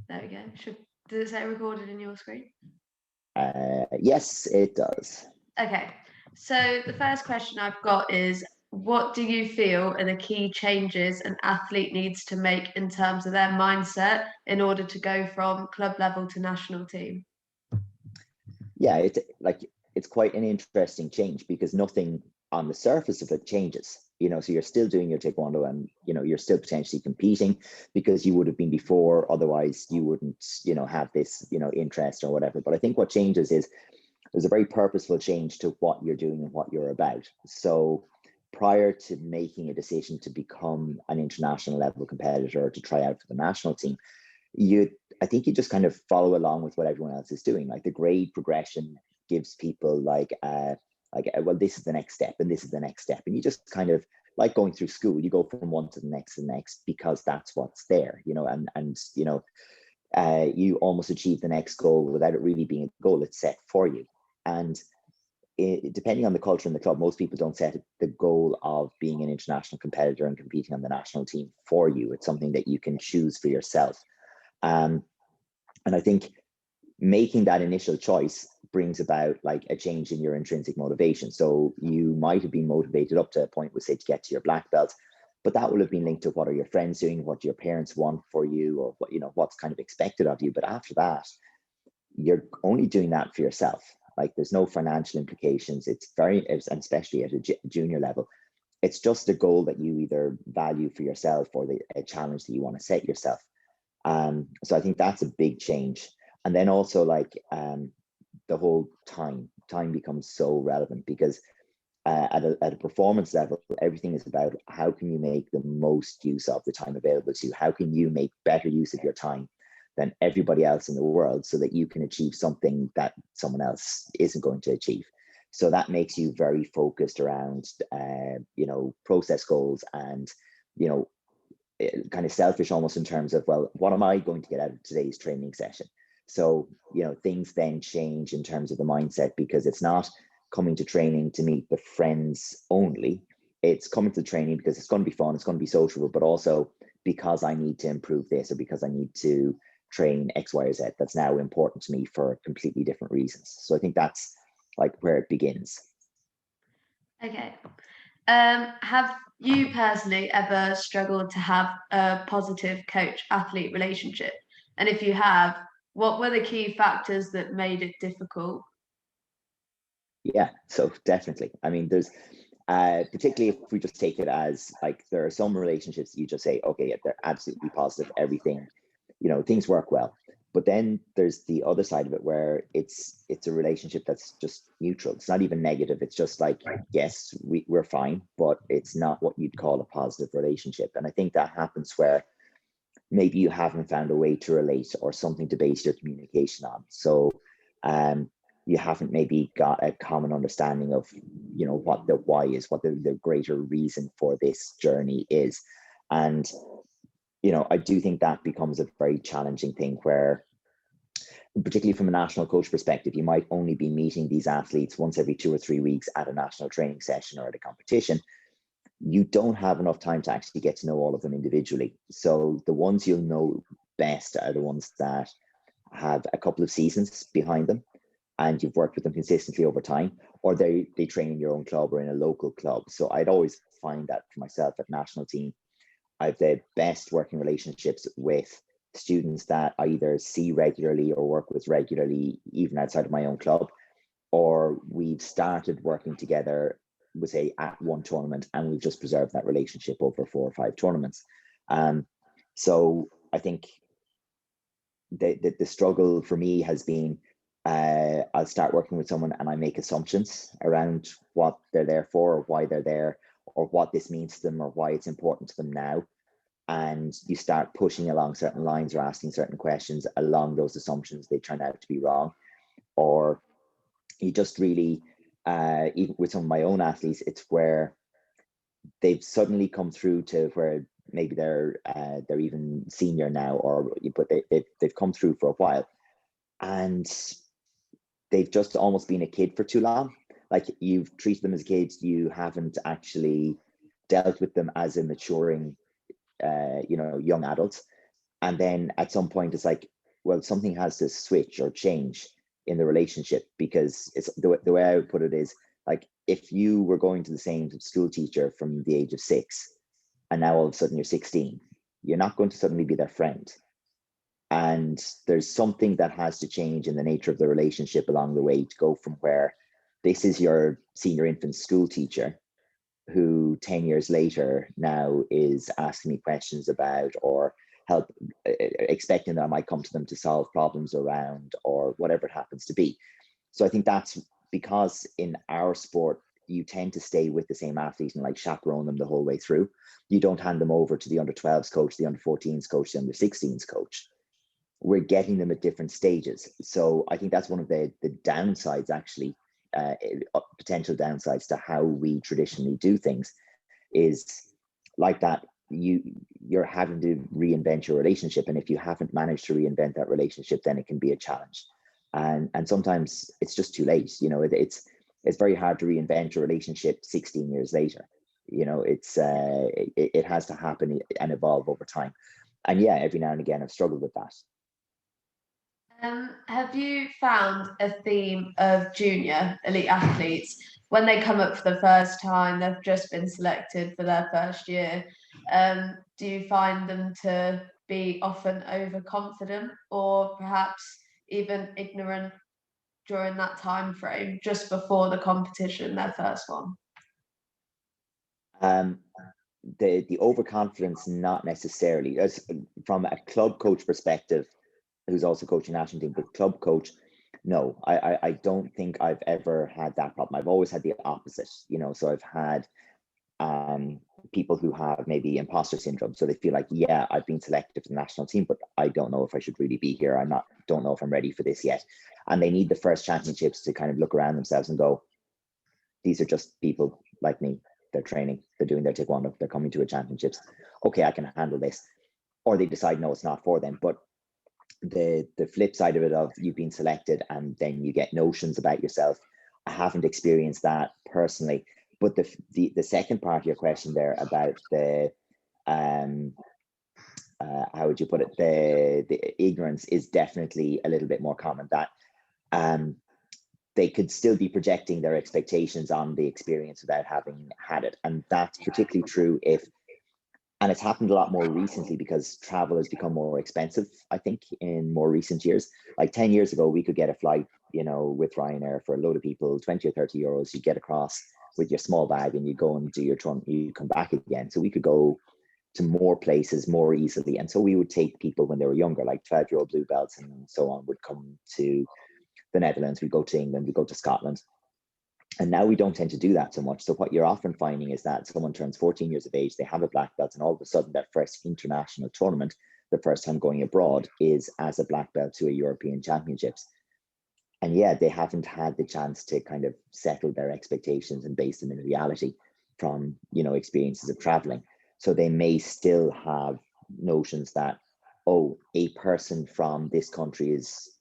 There we go. Does it say recorded in your screen? Yes, it does. Okay. So the first question I've got is, what do you feel are the key changes an athlete needs to make in terms of their mindset in order to go from club level to national team? Yeah, it's quite an interesting change because nothing on the surface of it changes. So you're still doing your taekwondo, and you're still potentially competing because you would have been before. Otherwise, you wouldn't have this interest or whatever. But I think what changes is there's a very purposeful change to what you're doing and what you're about. So prior to making a decision to become an international level competitor or to try out for the national team, I think you just kind of follow along with what everyone else is doing. Like the grade progression gives people well, this is the next step and this is the next step. And you just kind of, like going through school, you go from one to the next because that's what's there, and you almost achieve the next goal without it really being a goal. It's set for you. And depending on the culture in the club, most people don't set the goal of being an international competitor and competing on the national team for you. It's something that you can choose for yourself. And I think making that initial choice brings about like a change in your intrinsic motivation. So you might have been motivated up to a point, say, to get to your black belt, but that will have been linked to what are your friends doing, what your parents want for you, or what's kind of expected of you. But after that, you're only doing that for yourself. Like there's no financial implications. It's and especially at a junior level, it's just a goal that you either value for yourself or a challenge that you want to set yourself. So I think that's a big change. And then also the whole time becomes so relevant because at a performance level, everything is about how can you make the most use of the time available to you? How can you make better use of your time than everybody else in the world so that you can achieve something that someone else isn't going to achieve? So that makes you very focused around, process goals and, kind of selfish almost in terms of, well, what am I going to get out of today's training session? So, things then change in terms of the mindset because it's not coming to training to meet the friends only. It's coming to training because it's going to be fun, it's going to be sociable, but also because I need to improve this or because I need to train X, Y, or Z. That's now important to me for completely different reasons. So I think that's like where it begins. Okay. Have you personally ever struggled to have a positive coach-athlete relationship? And if you have, what were the key factors that made it difficult? Yeah, so definitely. I mean, there's particularly if we just take it as like there are some relationships that you just say, okay, they're absolutely positive, everything, things work well. But then there's the other side of it where it's a relationship that's just neutral. It's not even negative. It's just like, yes, we're fine, but it's not what you'd call a positive relationship. And I think that happens where maybe you haven't found a way to relate or something to base your communication on. So you haven't maybe got a common understanding of, what the why is, what the greater reason for this journey is. And I do think that becomes a very challenging thing where, particularly from a national coach perspective, you might only be meeting these athletes once every 2 or 3 weeks at a national training session or at a competition. You don't have enough time to actually get to know all of them individually. So the ones you'll know best are the ones that have a couple of seasons behind them and you've worked with them consistently over time, or they train in your own club or in a local club. So I'd always find that for myself at national team, I have the best working relationships with students that I either see regularly or work with regularly, even outside of my own club, or we've started working together, we say at one tournament, and we've just preserved that relationship over 4 or 5 tournaments. So I think the struggle for me has been, I'll start working with someone and I make assumptions around what they're there for or why they're there or what this means to them or why it's important to them now. And you start pushing along certain lines or asking certain questions along those assumptions. They turn out to be wrong. Or you just really, even with some of my own athletes, it's where they've suddenly come through to where maybe they're even senior now, but they've come through for a while. And they've just almost been a kid for too long. Like you've treated them as kids, you haven't actually dealt with them as a maturing, young adult. And then at some point, it's like well, something has to switch or change in the relationship, because it's the way I would put it is, like, if you were going to the same school teacher from the age of 6, and now all of a sudden you're 16, you're not going to suddenly be their friend. And there's something that has to change in the nature of the relationship along the way, to go from where this is your senior infant school teacher who 10 years later now is asking me questions about, or help, expecting that I might come to them to solve problems around, or whatever it happens to be. So I think that's because in our sport, you tend to stay with the same athlete and like chaperone them the whole way through. You don't hand them over to the under 12s coach, the under 14s coach, the under 16s coach. We're getting them at different stages. So I think that's one of the downsides, actually, potential downsides to how we traditionally do things, is like that you're having to reinvent your relationship, and if you haven't managed to reinvent that relationship, then it can be a challenge, and sometimes it's just too late. It's very hard to reinvent your relationship 16 years later. It has to happen and evolve over time, and yeah, every now and again I've struggled with that. Have you found a theme of junior elite athletes when they come up for the first time, they've just been selected for their first year? Do you find them to be often overconfident, or perhaps even ignorant during that time frame, just before the competition, their first one? The overconfidence, not necessarily. As from a club coach perspective, who's also coaching national team, but club coach, no, I don't think I've ever had that problem. I've always had the opposite, so I've had people who have maybe imposter syndrome, so they feel like, yeah, I've been selected for the national team, but I don't know if I should really be here. Don't know if I'm ready for this yet, and they need the first championships to kind of look around themselves and go, these are just people like me. They're training, they're doing their taekwondo, they're coming to a championships. Okay, I can handle this. Or they decide, no, it's not for them. But the flip side of it, of you've been selected and then you get notions about yourself, I haven't experienced that personally. But the second part of your question there about the how would you put it, the ignorance is definitely a little bit more common, that they could still be projecting their expectations on the experience without having had it. And that's particularly true and it's happened a lot more recently because travel has become more expensive, I think, in more recent years. Like 10 years ago, we could get a flight, with Ryanair for a load of people, 20 or 30 euros. You get across with your small bag and you go and do your turn, you come back again. So we could go to more places more easily. And so we would take people when they were younger, like 12-year-old blue belts and so on, would come to the Netherlands, we go to England, we go to Scotland. And now we don't tend to do that so much. So what you're often finding is that someone turns 14 years of age, they have a black belt, and all of a sudden their first international tournament, the first time going abroad, is as a black belt to a European Championships. And yeah, they haven't had the chance to kind of settle their expectations and base them in reality from, experiences of traveling. So they may still have notions that, oh, a person from this country is,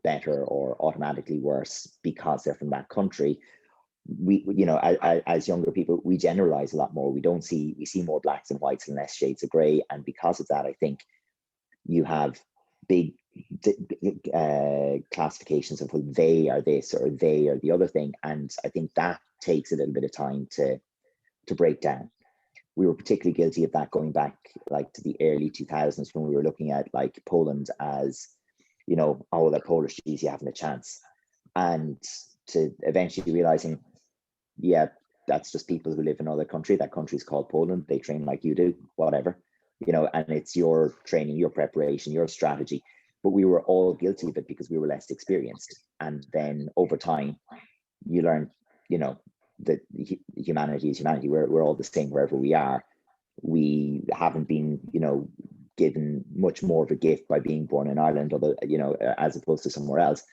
better or automatically worse because they're from that country. We as younger people, we generalize a lot more. We see more blacks and whites and less shades of gray, and because of that, I think you have big classifications of, well, they are this or they are the other thing, and I think that takes a little bit of time to break down. We were particularly guilty of that going back like to the early 2000s, when we were looking at like Poland as, oh, they're Polish, geez, you haven't a chance, and to eventually realizing, yeah, that's just people who live in another country. That country's called Poland. They train like you do, whatever, and it's your training, your preparation, your strategy. But we were all guilty of it because we were less experienced. And then over time, you learn, that humanity is humanity. We're all the same wherever we are. We haven't been, given much more of a gift by being born in Ireland, as opposed to somewhere else.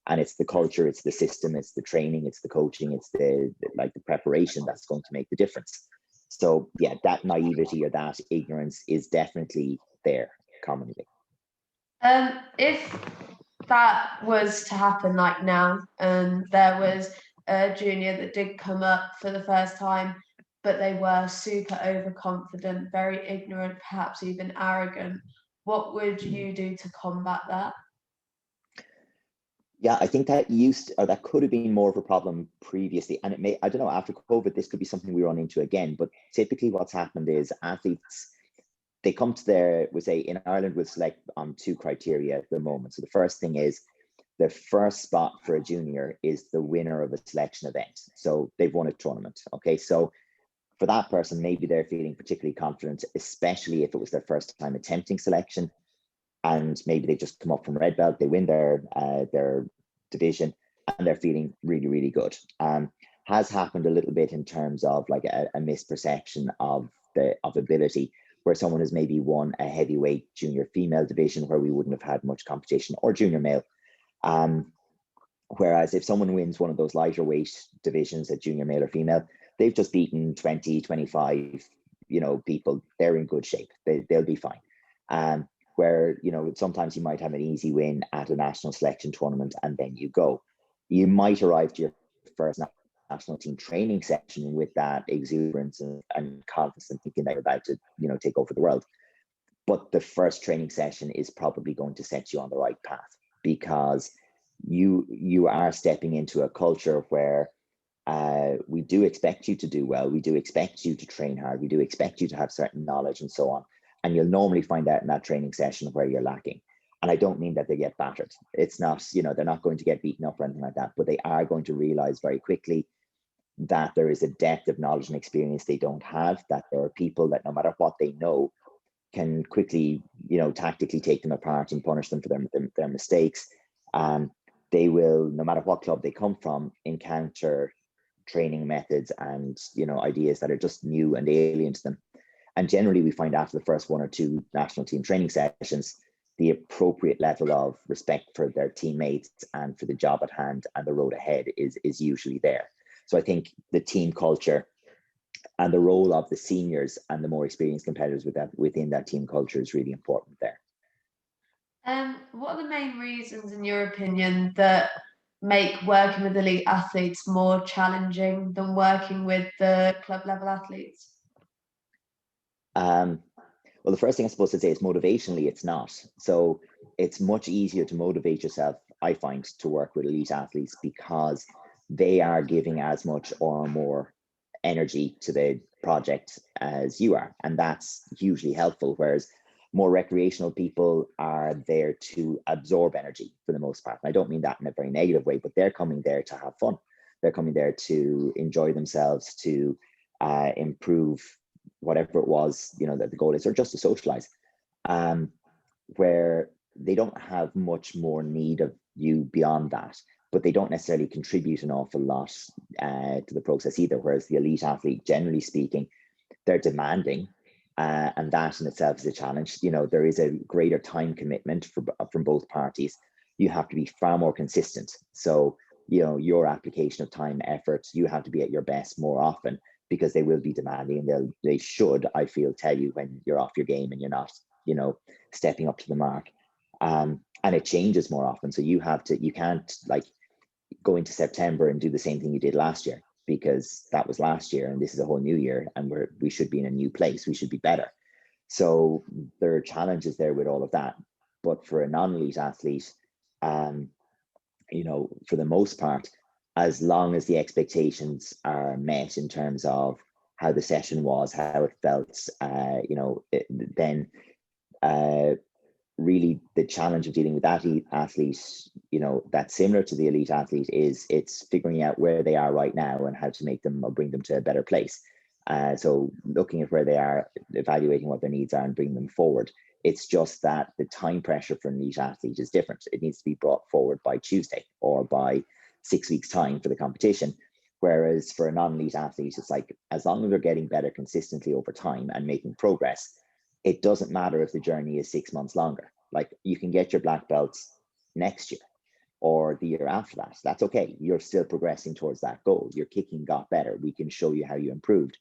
And it's the culture, it's the system, it's the training, it's the coaching, it's the preparation that's going to make the difference. So yeah, that naivety or that ignorance is definitely there commonly. If that was to happen like now, and there was a junior that did come up for the first time, but they were super overconfident, very ignorant, perhaps even arrogant, what would you do to combat that? Yeah, I think that could have been more of a problem previously. And it may, I don't know, after COVID, this could be something we run into again. But typically what's happened is athletes, they come to we say in Ireland, we'll select on two criteria at the moment. So the first thing is the first spot for a junior is the winner of a selection event. So they've won a tournament. Okay. So for that person, maybe they're feeling particularly confident, especially if it was their first time attempting selection. And maybe they just come up from red belt, they win their division, and they're feeling really, really good. Has happened a little bit in terms of like a misperception of ability, where someone has maybe won a heavyweight junior female division where we wouldn't have had much competition, or junior male. Whereas if someone wins one of those lighter weight divisions at junior male or female, they've just beaten 20, 25, people. They're in good shape. They'll be fine. Where, sometimes you might have an easy win at a national selection tournament and then you go. You might arrive to your first national team training session with that exuberance and confidence and thinking that you're about to, take over the world. But the first training session is probably going to set you on the right path, because you are stepping into a culture where we do expect you to do well. We do expect you to train hard. We do expect you to have certain knowledge and so on. And you'll normally find out in that training session where you're lacking. And I don't mean that they get battered. It's not, they're not going to get beaten up or anything like that, but they are going to realize very quickly that there is a depth of knowledge and experience they don't have, that there are people that no matter what they know can quickly, tactically take them apart and punish them for their mistakes. They will, no matter what club they come from, encounter training methods and, ideas that are just new and alien to them. And generally, we find after the first one or two national team training sessions, the appropriate level of respect for their teammates and for the job at hand and the road ahead is usually there. So I think the team culture and the role of the seniors and the more experienced competitors within that team culture is really important there. What are the main reasons, in your opinion, that make working with elite athletes more challenging than working with the club level athletes? Well, the first thing I suppose to say is motivationally, it's not. So it's much easier to motivate yourself, I find, to work with elite athletes because they are giving as much or more energy to the project as you are. And that's hugely helpful. Whereas more recreational people are there to absorb energy for the most part. And I don't mean that in a very negative way, but they're coming there to have fun. They're coming there to enjoy themselves, to improve whatever it was, that the goal is, or just to socialize, where they don't have much more need of you beyond that, but they don't necessarily contribute an awful lot to the process either. Whereas the elite athlete, generally speaking, they're demanding, and that in itself is a challenge. There is a greater time commitment from both parties. You have to be far more consistent. So, your application of time, effort, you have to be at your best more often, because they will be demanding, and they should, I feel, tell you when you're off your game and you're not, stepping up to the mark. And it changes more often. So you can't like go into September and do the same thing you did last year, because that was last year and this is a whole new year and we should be in a new place. We should be better. So there are challenges there with all of that. But for a non-elite athlete, for the most part, as long as the expectations are met in terms of how the session was, how it felt, then really the challenge of dealing with that athlete, that's similar to the elite athlete, is it's figuring out where they are right now and how to make them or bring them to a better place. So looking at where they are, evaluating what their needs are and bringing them forward. It's just that the time pressure for an elite athlete is different. It needs to be brought forward by Tuesday or by 6 weeks' time for the competition. Whereas for a non-elite athlete, it's like, as long as they're getting better consistently over time and making progress, it doesn't matter if the journey is 6 months longer. Like, you can get your black belts next year or the year after that. That's okay. You're still progressing towards that goal. Your kicking got better. We can show you how you improved.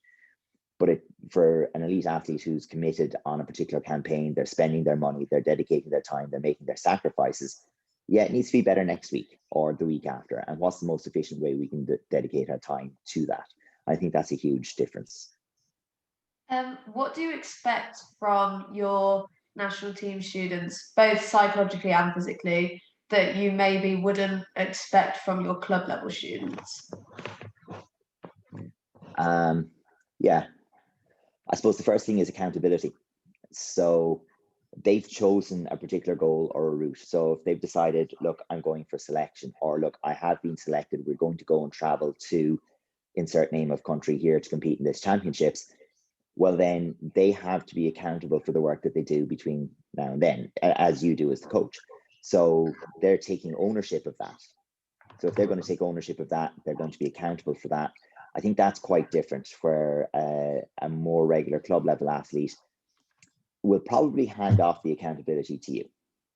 But for an elite athlete who's committed on a particular campaign, they're spending their money, they're dedicating their time, they're making their sacrifices. Yeah, it needs to be better next week or the week after. And what's the most efficient way we can dedicate our time to that? I think that's a huge difference. What do you expect from your national team students, both psychologically and physically, that you maybe wouldn't expect from your club level students? Yeah, I suppose the first thing is accountability. So they've chosen a particular goal or a route. So if they've decided, look, I'm going for selection, or look, I have been selected, we're going to go and travel to insert name of country here to compete in this championships, well, then they have to be accountable for the work that they do between now and then, as you do as the coach. So they're taking ownership of that. So if they're going to take ownership of that, they're going to be accountable for that. I think that's quite different, where a more regular club level athlete will probably hand off the accountability to you.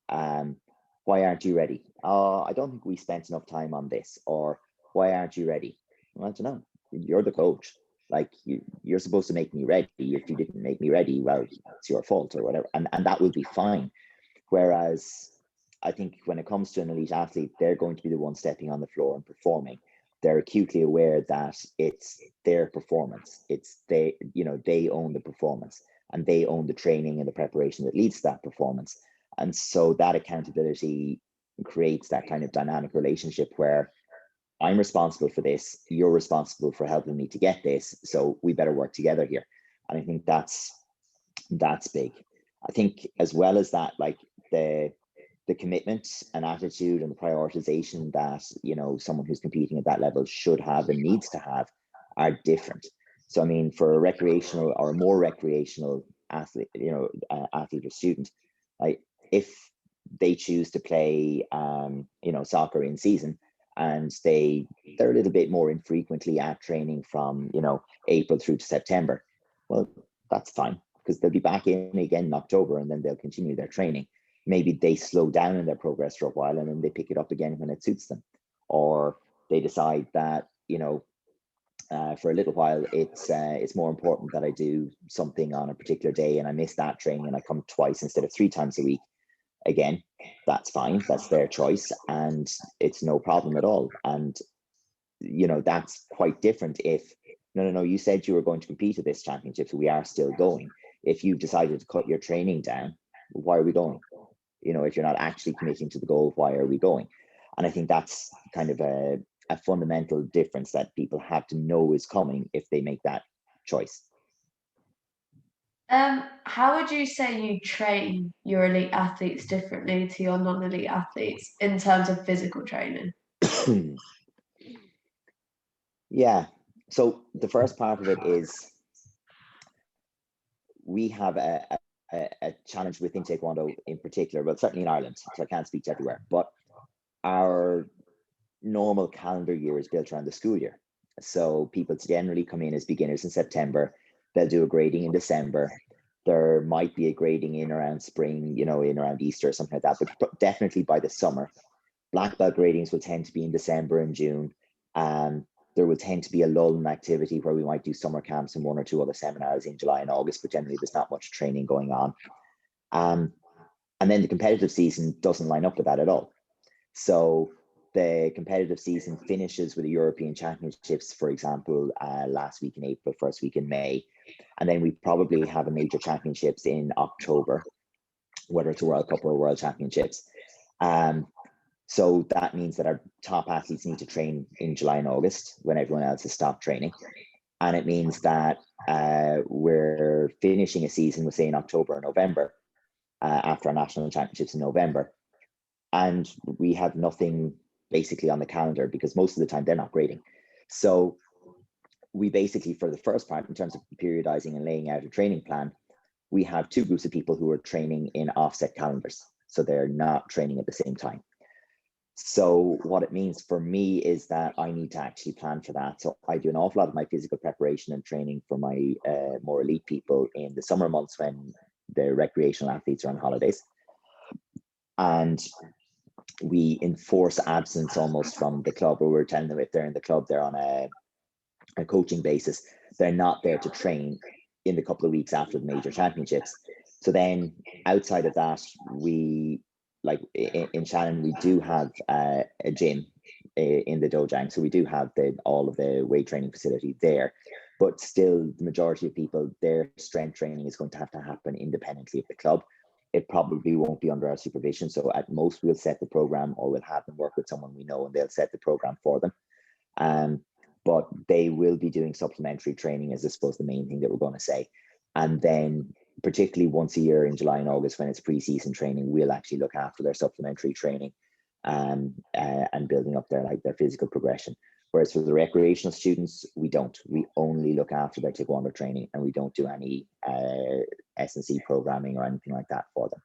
Why aren't you ready? I don't think we spent enough time on this. Or why aren't you ready? Well, I don't know. You're the coach. Like, you're supposed to make me ready. If you didn't make me ready, well, it's your fault or whatever. And that will be fine. Whereas I think when it comes to an elite athlete, they're going to be the one stepping on the floor and performing. They're acutely aware that it's their performance. It's they own the performance, and they own the training and the preparation that leads to that performance. And so that accountability creates that kind of dynamic relationship where I'm responsible for this, you're responsible for helping me to get this, so we better work together here. And I think that's big. I think as well as that, like the commitment and attitude and the prioritization that someone who's competing at that level should have and needs to have are different. So I mean, for a recreational or a more recreational athlete, athlete or student, like if they choose to play soccer in season, and they're a little bit more infrequently at training from April through to September, well, that's fine, because they'll be back in again in October, and then they'll continue their training. Maybe they slow down in their progress for a while, and then they pick it up again when it suits them. Or they decide that for a little while it's more important that I do something on a particular day, and I miss that training, and I come twice instead of 3 times a week. Again, that's fine. That's their choice, and it's no problem at all. And that's quite different if no, you said you were going to compete at this championship, so we are still going. If you've decided to cut your training down, why are we going? If you're not actually committing to the goal, why are we going? And I think that's kind of a fundamental difference that people have to know is coming if they make that choice. How would you say you train your elite athletes differently to your non-elite athletes in terms of physical training? Yeah. So the first part of it is we have a challenge within Taekwondo in particular, well, certainly in Ireland, so I can't speak to everywhere, but our normal calendar year is built around the school year. So people generally come in as beginners in September. They'll do a grading in December. There might be a grading in around spring, in around Easter or something like that, but definitely by the summer. Black belt gradings will tend to be in December and June. There will tend to be a lull in activity where we might do summer camps and 1 or 2 other seminars in July and August, but generally there's not much training going on. And then the competitive season doesn't line up with that at all. So the competitive season finishes with the European Championships, for example, last week in April, first week in May. And then we probably have a major championships in October, whether it's a World Cup or a World Championships. So that means that our top athletes need to train in July and August when everyone else has stopped training. And it means that we're finishing a season, say in October or November, after our national championships in November. And we have nothing basically on the calendar, because most of the time they're not grading. So we basically, for the first part, in terms of periodizing and laying out a training plan, we have 2 groups of people who are training in offset calendars. So they're not training at the same time. So what it means for me is that I need to actually plan for that. So I do an awful lot of my physical preparation and training for my more elite people in the summer months when the recreational athletes are on holidays. And we enforce absence almost from the club, where we're telling them if they're in the club, they're on a coaching basis. They're not there to train in the couple of weeks after the major championships. So then outside of that, we, like in Shannon, we do have a gym in the dojang. So we do have all of the weight training facility there, but still the majority of people, their strength training is going to have to happen independently of the club. it probably won't be under our supervision. So at most we'll set the program, or we'll have them work with someone we know and they'll set the program for them. But they will be doing supplementary training, as I suppose the main thing that we're going to say. And then particularly once a year in July and August, when it's pre-season training, we'll actually look after their supplementary training and building up their physical progression. Whereas for the recreational students, we don't. We only look after their Taekwondo training, and we don't do any S&C programming or anything like that for them.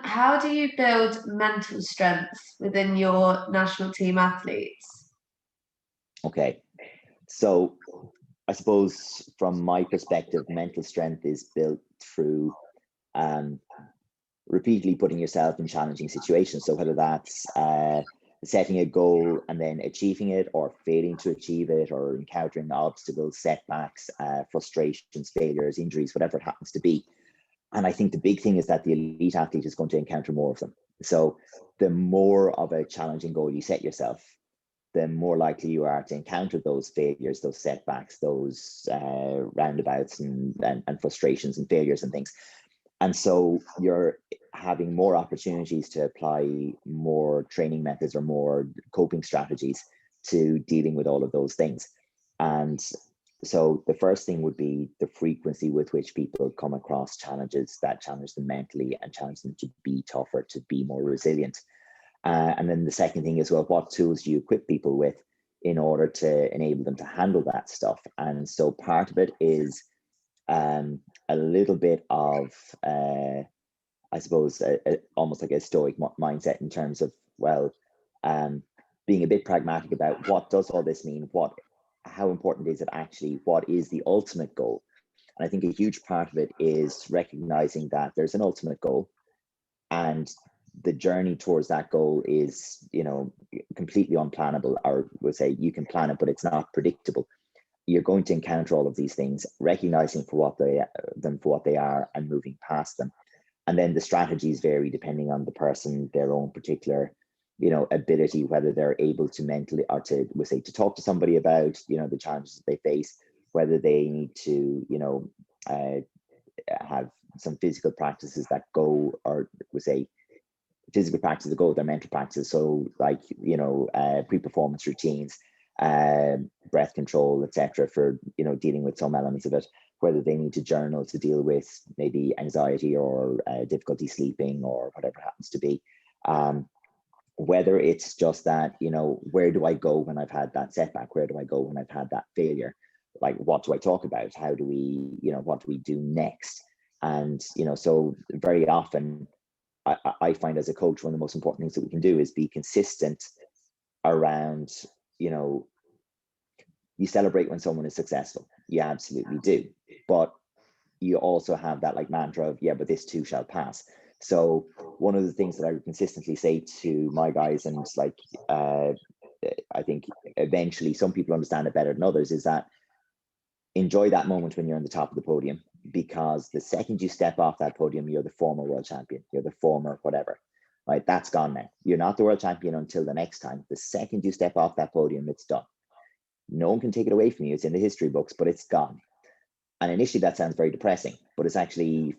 How do you build mental strength within your national team athletes? Okay, so I suppose from my perspective, mental strength is built through repeatedly putting yourself in challenging situations. So whether that's setting a goal and then achieving it, or failing to achieve it, or encountering obstacles, setbacks, frustrations, failures, injuries, whatever it happens to be. And I think the big thing is that the elite athlete is going to encounter more of them. So the more of a challenging goal you set yourself, the more likely you are to encounter those failures, those setbacks, those roundabouts and frustrations and failures and things. And so you're having more opportunities to apply more training methods or more coping strategies to dealing with all of those things. And so the first thing would be the frequency with which people come across challenges that challenge them mentally and challenge them to be tougher, to be more resilient. And then the second thing is, well, what tools do you equip people with in order to enable them to handle that stuff? And so part of it is a little bit of, I suppose, almost like a stoic mindset in terms of, well, being a bit pragmatic about what does all this mean? How important is it actually? What is the ultimate goal? And I think a huge part of it is recognizing that there's an ultimate goal, and the journey towards that goal is, completely unplannable, or we'll say you can plan it, but it's not predictable. You're going to encounter all of these things, recognizing for what they are and moving past them. And then the strategies vary depending on the person, their own particular, ability, whether they're able to mentally, or to talk to somebody about, the challenges that they face, whether they need to, have some physical practices that go, or physical practices that go with their mental practices. So like, pre-performance routines, breath control, etc., for dealing with some elements of it, whether they need to journal to deal with maybe anxiety or difficulty sleeping or whatever it happens to be, whether it's just that, where do I go when I've had that setback, where do I go when I've had that failure, like what do I talk about, how do we, what do we do next? And so very often I find as a coach, one of the most important things that we can do is be consistent around, you celebrate when someone is successful. You absolutely do. But you also have that like mantra of, yeah, but this too shall pass. So one of the things that I would consistently say to my guys, and like, I think eventually some people understand it better than others, is that enjoy that moment when you're on the top of the podium, because the second you step off that podium, you're the former world champion, you're the former whatever, right? That's gone now. You're not the world champion until the next time. The second you step off that podium, it's done. No one can take it away from you. It's in the history books, but it's gone. And initially that sounds very depressing, but it's actually,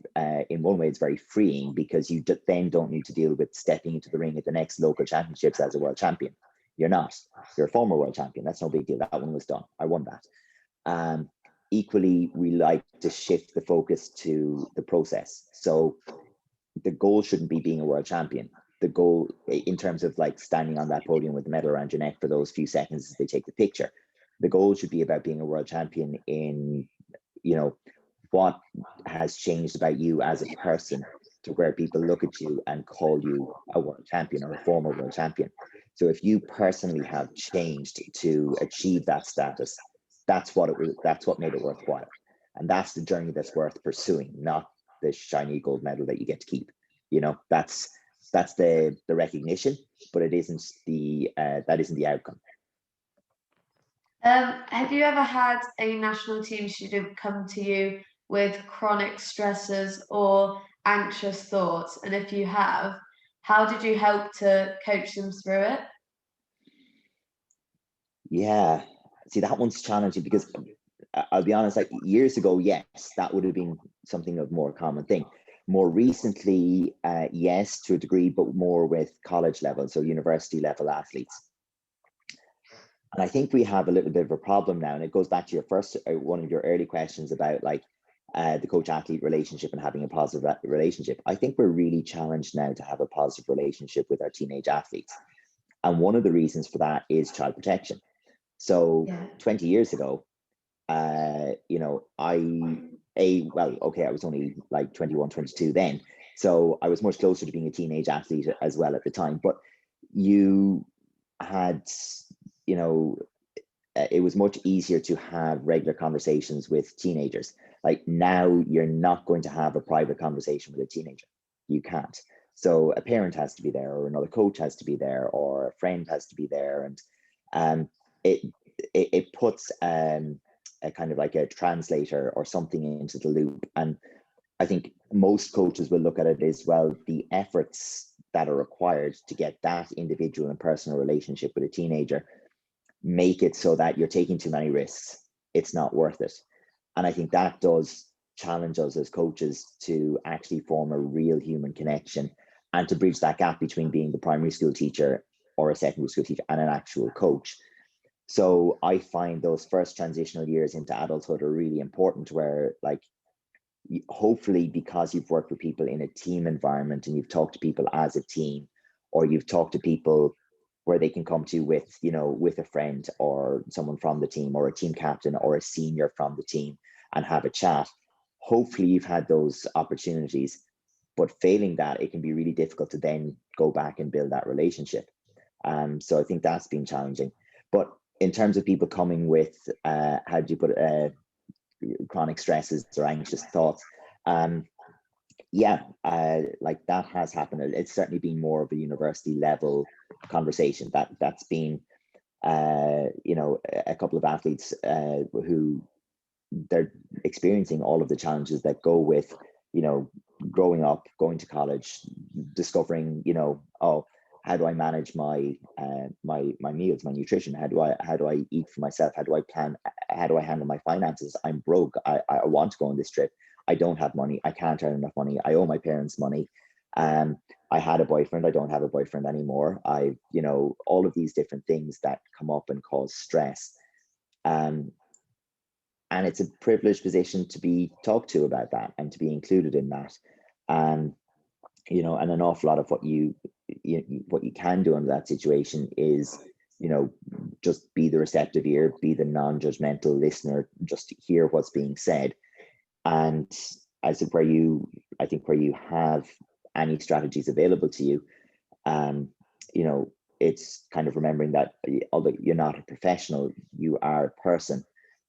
in one way, it's very freeing, because you then don't need to deal with stepping into the ring at the next local championships as a world champion. You're not. You're a former world champion. That's no big deal. That one was done. I won that. Equally, we like to shift the focus to the process. So the goal shouldn't be being a world champion. The goal, in terms of like standing on that podium with the medal around your neck for those few seconds as they take the picture, the goal should be about being a world champion in, what has changed about you as a person, to where people look at you and call you a world champion or a former world champion. So if you personally have changed to achieve that status, that's what made it worthwhile. And that's the journey that's worth pursuing, not the shiny gold medal that you get to keep. That's the recognition, but it isn't that isn't the outcome. Have you ever had a national team student come to you with chronic stresses or anxious thoughts? And if you have, how did you help to coach them through it? Yeah, see, that one's challenging, because I'll be honest, like years ago, yes, that would have been something of more common thing. More recently, yes, to a degree, but more with college level, so university level athletes. And I think we have a little bit of a problem now, and it goes back to your first, one of your early questions about like the coach-athlete relationship and having a positive relationship. I think we're really challenged now to have a positive relationship with our teenage athletes. And one of the reasons for that is child protection. So 20 years ago, you know, I was only like 21, 22 then. So I was much closer to being a teenage athlete as well at the time. But you had, you know, it was much easier to have regular conversations with teenagers. Like now, you're not going to have a private conversation with a teenager. You can't. So a parent has to be there, or another coach has to be there, or a friend has to be there, and it puts a kind of like a translator or something into the loop. And I think most coaches will look at it as well, the efforts that are required to get that individual and personal relationship with a teenager, make it so that you're taking too many risks. It's not worth it. And I think that does challenge us as coaches to actually form a real human connection and to bridge that gap between being the primary school teacher or a secondary school teacher and an actual coach. So I find those first transitional years into adulthood are really important, where like, hopefully because you've worked with people in a team environment and you've talked to people as a team, or you've talked to people where they can come to with, you know, with a friend or someone from the team or a team captain or a senior from the team and have a chat. Hopefully you've had those opportunities, but failing that, it can be really difficult to then go back and build that relationship. So I think that's been challenging. But in terms of people coming with, how do you put it, chronic stresses or anxious thoughts, like that has happened. It's certainly been more of a university level conversation. That's been, you know, a couple of athletes who they're experiencing all of the challenges that go with, you know, growing up, going to college, discovering, you know, oh, how do I manage my my meals, my nutrition? How do I eat for myself? How do I plan? How do I handle my finances? I'm broke. I want to go on this trip. I don't have money. I can't earn enough money. I owe my parents money. I had a boyfriend. I don't have a boyfriend anymore. You know, all of these different things that come up and cause stress. And it's a privileged position to be talked to about that and to be included in that. You know, and an awful lot of what you can do in that situation is, you know, just be the receptive ear, be the non-judgmental listener, just hear what's being said. And as where you have any strategies available to you, you know, it's kind of remembering that although you're not a professional, you are a person.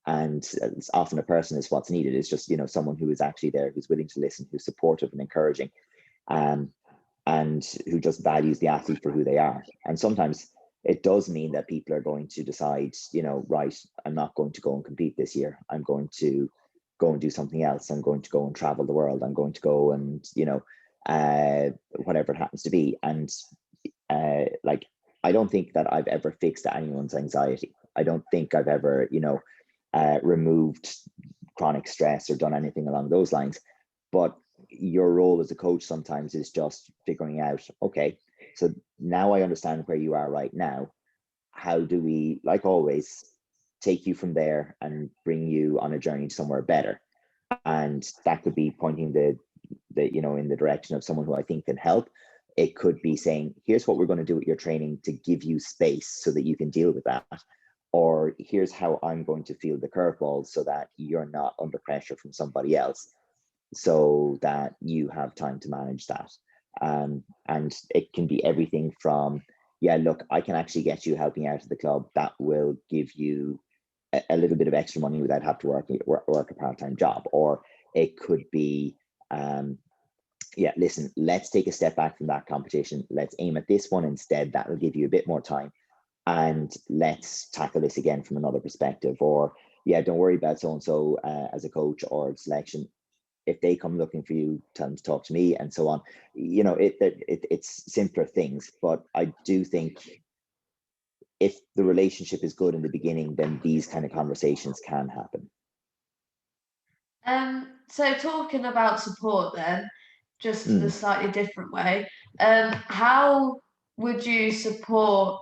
And it's often a person is what's needed. It's just, you know, someone who is actually there, who's willing to listen, who's supportive and encouraging, and who just values the athlete for who they are. And sometimes it does mean that people are going to decide, you know, right, I'm not going to go and compete this year. I'm going to go and do something else. I'm going to go and travel the world. I'm going to go and, you know, whatever it happens to be. And like, I don't think that I've ever fixed anyone's anxiety. I don't think I've ever, you know, removed chronic stress or done anything along those lines. But your role as a coach sometimes is just figuring out, okay, so now I understand where you are right now. How do we, like always, take you from there and bring you on a journey somewhere better? And that could be pointing the you know, in the direction of someone who I think can help. It could be saying, here's what we're going to do with your training to give you space so that you can deal with that. Or here's how I'm going to field the curveballs so that you're not under pressure from somebody else, so that you have time to manage that. And it can be everything from, yeah, look, I can actually get you helping out at the club that will give you a little bit of extra money without having to work a part-time job. Or it could be, yeah, listen, let's take a step back from that competition. Let's aim at this one instead. That will give you a bit more time. And let's tackle this again from another perspective. Or, yeah, don't worry about so-and-so as a coach or selection. If they come looking for you, tell them to talk to me, and so on. You know, it's simpler things. But I do think if the relationship is good in the beginning, then these kind of conversations can happen. So talking about support then, just in a slightly different way. How would you support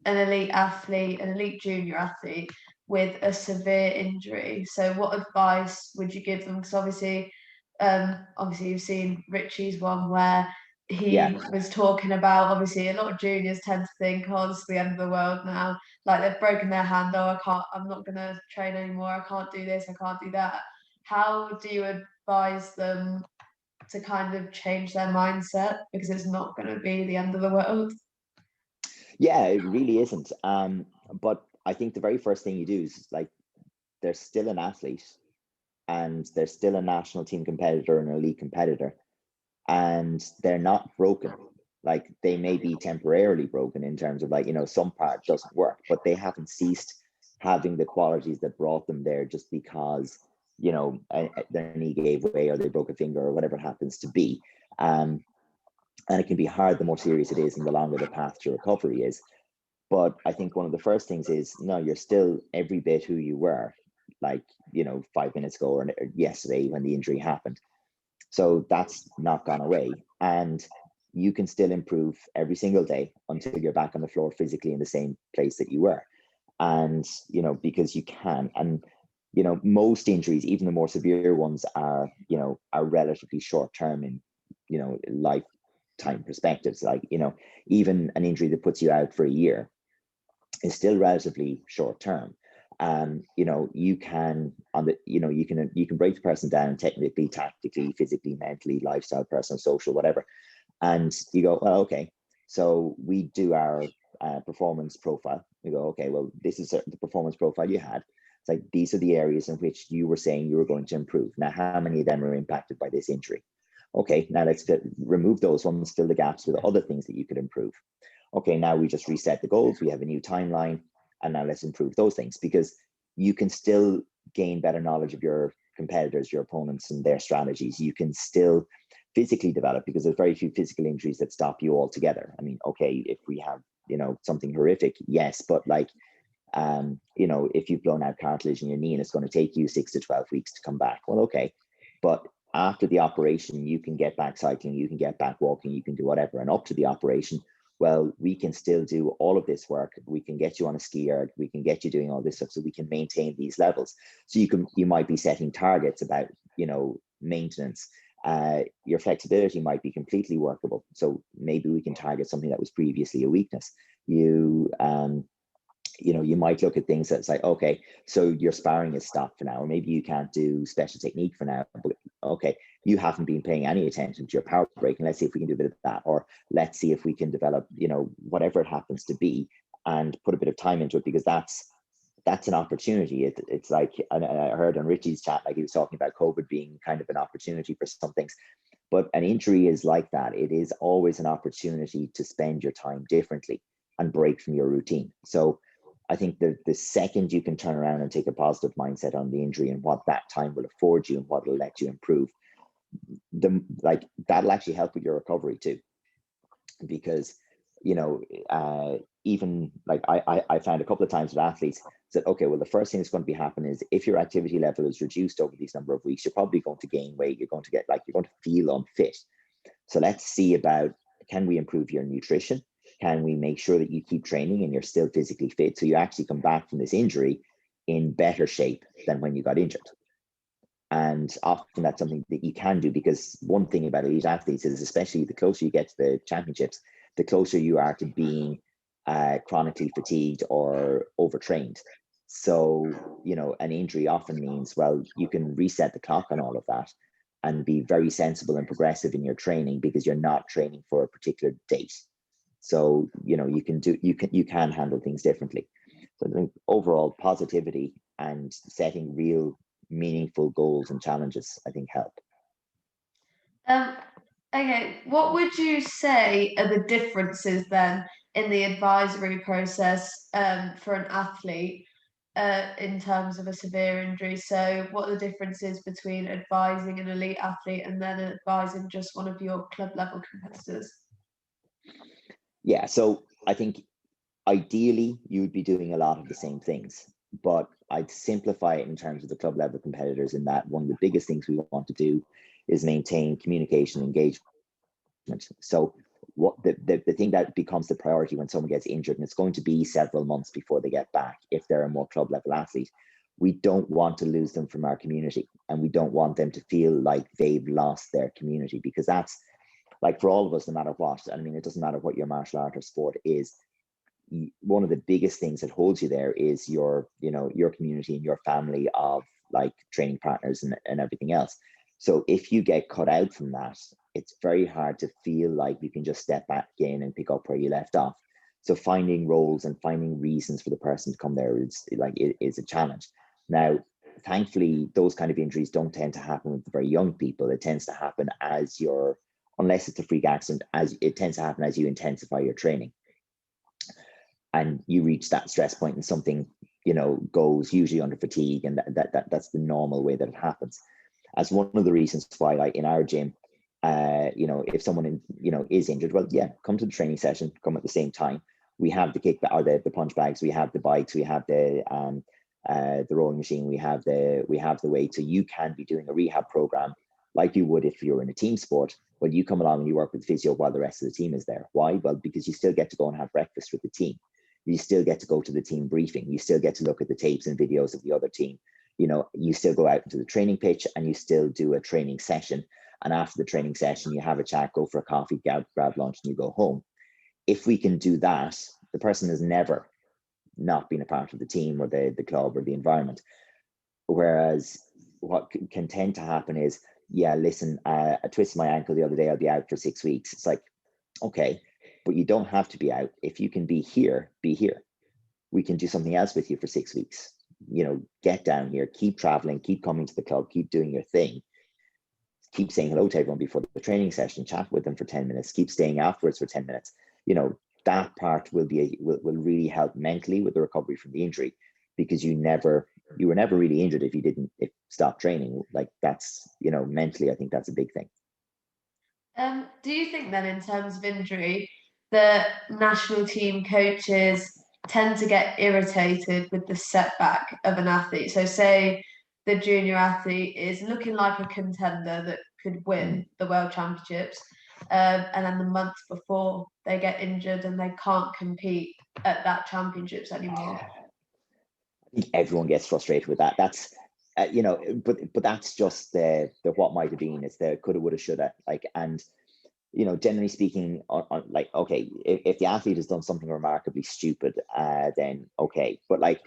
an elite athlete, an elite junior athlete with a severe injury? So what advice would you give them? Because obviously you've seen Richie's one where he was talking about, obviously a lot of juniors tend to think, oh, this is the end of the world now. Like they've broken their hand, oh, I'm not gonna train anymore, I can't do this, I can't do that. How do you advise them to kind of change their mindset, because it's not going to be the end of the world? Yeah, it really isn't. But I think the very first thing you do is like, they're still an athlete and they're still a national team competitor, an elite competitor, and they're not broken. Like they may be temporarily broken in terms of like, some part doesn't work, but they haven't ceased having the qualities that brought them there just because, their knee gave way or they broke a finger or whatever it happens to be. And it can be hard the more serious it is and the longer the path to recovery is. But I think one of the first things is, no, you're still every bit who you were, like, 5 minutes ago or yesterday when the injury happened. So that's not gone away. And you can still improve every single day until you're back on the floor physically in the same place that you were. And, because you can. And, most injuries, even the more severe ones, are relatively short term in, lifetime perspectives. Like, even an injury that puts you out for a year is still relatively short term. You can you can break the person down technically, tactically, physically, mentally, lifestyle, personal, social, whatever. And you go, well, okay, so we do our performance profile. We go, okay, well, this is the performance profile you had. It's like, these are the areas in which you were saying you were going to improve. Now, how many of them are impacted by this injury? Okay, now let's remove those ones, fill the gaps with other things that you could improve. Okay, now we just reset the goals. We have a new timeline, and now let's improve those things, because you can still gain better knowledge of your competitors, your opponents, and their strategies. You can still physically develop, because there's very few physical injuries that stop you altogether. I mean, okay, if we have, something horrific, yes, but like, if you've blown out cartilage in your knee and it's going to take you 6 to 12 weeks to come back, well, okay, but after the operation, you can get back cycling, you can get back walking, you can do whatever. And up to the operation, well, we can still do all of this work. We can get you on a ski erg, we can get you doing all this stuff, so we can maintain these levels. So you might be setting targets about, maintenance. Your flexibility might be completely workable. So maybe we can target something that was previously a weakness. You might look at things that's like, okay, so your sparring is stopped for now, or maybe you can't do special technique for now, but okay, you haven't been paying any attention to your power break, and let's see if we can do a bit of that, or let's see if we can develop, whatever it happens to be, and put a bit of time into it, because that's an opportunity. It's like, and I heard on Richie's chat, like he was talking about COVID being kind of an opportunity for some things, but an injury is like that. It is always an opportunity to spend your time differently and break from your routine. So I think the second you can turn around and take a positive mindset on the injury and what that time will afford you and what will let you improve, that'll actually help with your recovery too. Because, even like I found a couple of times with athletes said, okay, well, the first thing that's going to be happening is if your activity level is reduced over these number of weeks, you're probably going to gain weight. You're going to feel unfit. So let's see about, can we improve your nutrition? Can we make sure that you keep training and you're still physically fit, so you actually come back from this injury in better shape than when you got injured? And often that's something that you can do, because one thing about elite athletes is, especially the closer you get to the championships, the closer you are to being chronically fatigued or overtrained. So, an injury often means, well, you can reset the clock on all of that and be very sensible and progressive in your training, because you're not training for a particular date. So, you can handle things differently. So I think overall positivity and setting real meaningful goals and challenges, I think, help. Okay, what would you say are the differences then in the advisory process for an athlete in terms of a severe injury? So what are the differences between advising an elite athlete and then advising just one of your club level competitors? Yeah, so I think ideally you would be doing a lot of the same things, but I'd simplify it in terms of the club level competitors, in that one of the biggest things we want to do is maintain communication, engagement management. So what the thing that becomes the priority when someone gets injured, and it's going to be several months before they get back if they're a more club level athlete, we don't want to lose them from our community, and we don't want them to feel like they've lost their community, because that's like, for all of us, no matter what, I mean, it doesn't matter what your martial art or sport is, one of the biggest things that holds you there is your, you know, your community and your family of like training partners and everything else. So if you get cut out from that, it's very hard to feel like you can just step back in and pick up where you left off. So finding roles and finding reasons for the person to come there is like, it is a challenge. Now, thankfully, those kind of injuries don't tend to happen with very young people. It tends to happen as you're, unless it's a freak accident, as it tends to happen as you intensify your training and you reach that stress point and something, you know, goes, usually under fatigue, and that's the normal way that it happens. As one of the reasons why, like in our gym, you know, if someone is injured, well, yeah, come to the training session, come at the same time. We have the kick or the punch bags, we have the bikes, we have the rowing machine, we have the weight. So you can be doing a rehab program like you would if you're in a team sport. Well, you come along and you work with physio while the rest of the team is there. Why? Well, because you still get to go and have breakfast with the team. You still get to go to the team briefing. You still get to look at the tapes and videos of the other team. You know, you still go out into the training pitch and you still do a training session. And after the training session, you have a chat, go for a coffee, grab lunch, and you go home. If we can do that, the person has never not been a part of the team or the club or the environment. Whereas what can tend to happen is, yeah, listen, I twisted my ankle the other day, I'll be out for 6 weeks. It's like, okay, but you don't have to be out. If you can be here, be here. We can do something else with you for 6 weeks. You know, get down here, keep traveling, keep coming to the club, keep doing your thing. Keep saying hello to everyone before the training session, chat with them for 10 minutes, keep staying afterwards for 10 minutes. You know, that part will really help mentally with the recovery from the injury, because you were never really injured if you didn't stop training. Like, that's, you know, mentally, I think that's a big thing. Do you think then, in terms of injury, the national team coaches tend to get irritated with the setback of an athlete? So say the junior athlete is looking like a contender that could win the world championships, and then the month before they get injured and they can't compete at that championships anymore. I think everyone gets frustrated with that. That's you know, but that's just the what might have been. It's the coulda, woulda, shoulda. Like, and you know, generally speaking, like, okay, if the athlete has done something remarkably stupid, then okay. But like,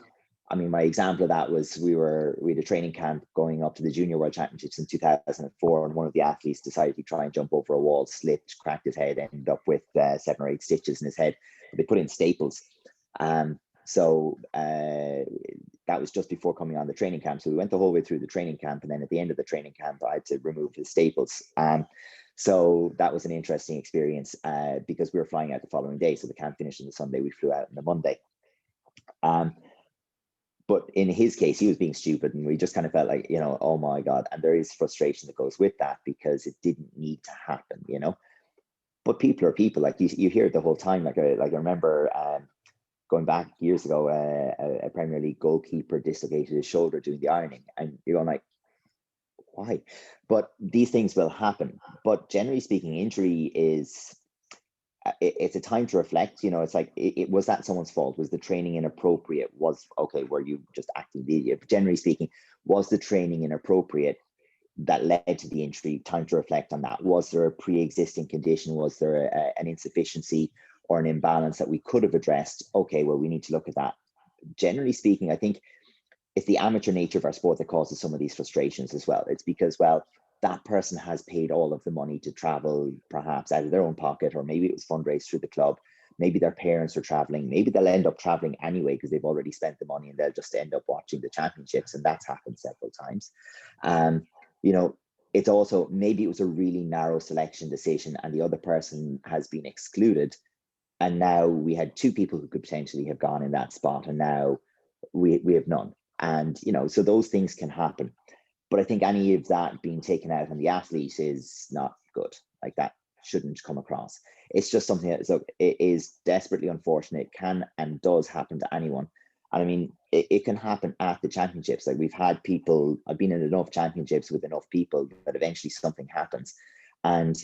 I mean, my example of that was we had a training camp going up to the Junior World Championships in 2004, and one of the athletes decided to try and jump over a wall, slipped, cracked his head, ended up with 7 or 8 stitches in his head. But they put in staples. So that was just before coming on the training camp. So we went the whole way through the training camp, and then at the end of the training camp, I had to remove his staples. So that was an interesting experience because we were flying out the following day. So the camp finished on the Sunday, we flew out on the Monday. But in his case, he was being stupid, and we just kind of felt like, you know, oh my God. And there is frustration that goes with that because it didn't need to happen, you know. But people are people. Like you hear it the whole time. Like I remember going back years ago, a Premier League goalkeeper dislocated his shoulder doing the ironing, and you're going like, why? But these things will happen. But generally speaking, injury is it's a time to reflect. You know, it's like, it was that someone's fault? Was the training inappropriate? Were you just acting the idiot? But generally speaking, was the training inappropriate that led to the injury? Time to reflect on that. Was there a pre-existing condition? Was there an insufficiency or an imbalance that we could have addressed? Okay, well, we need to look at that. Generally speaking, I think it's the amateur nature of our sport that causes some of these frustrations as well. It's because, well, that person has paid all of the money to travel, perhaps out of their own pocket, or maybe it was fundraised through the club. Maybe their parents are traveling. Maybe they'll end up traveling anyway because they've already spent the money, and they'll just end up watching the championships. And that's happened several times. You know, it's also, maybe it was a really narrow selection decision and the other person has been excluded. And now we had 2 people who could potentially have gone in that spot, and now we have none. And, you know, so those things can happen. But I think any of that being taken out on the athlete is not good. Like, that shouldn't come across. It's just something that it is desperately unfortunate. It can and does happen to anyone. And I mean, it can happen at the championships. Like, we've had people, I've been in enough championships with enough people that eventually something happens. And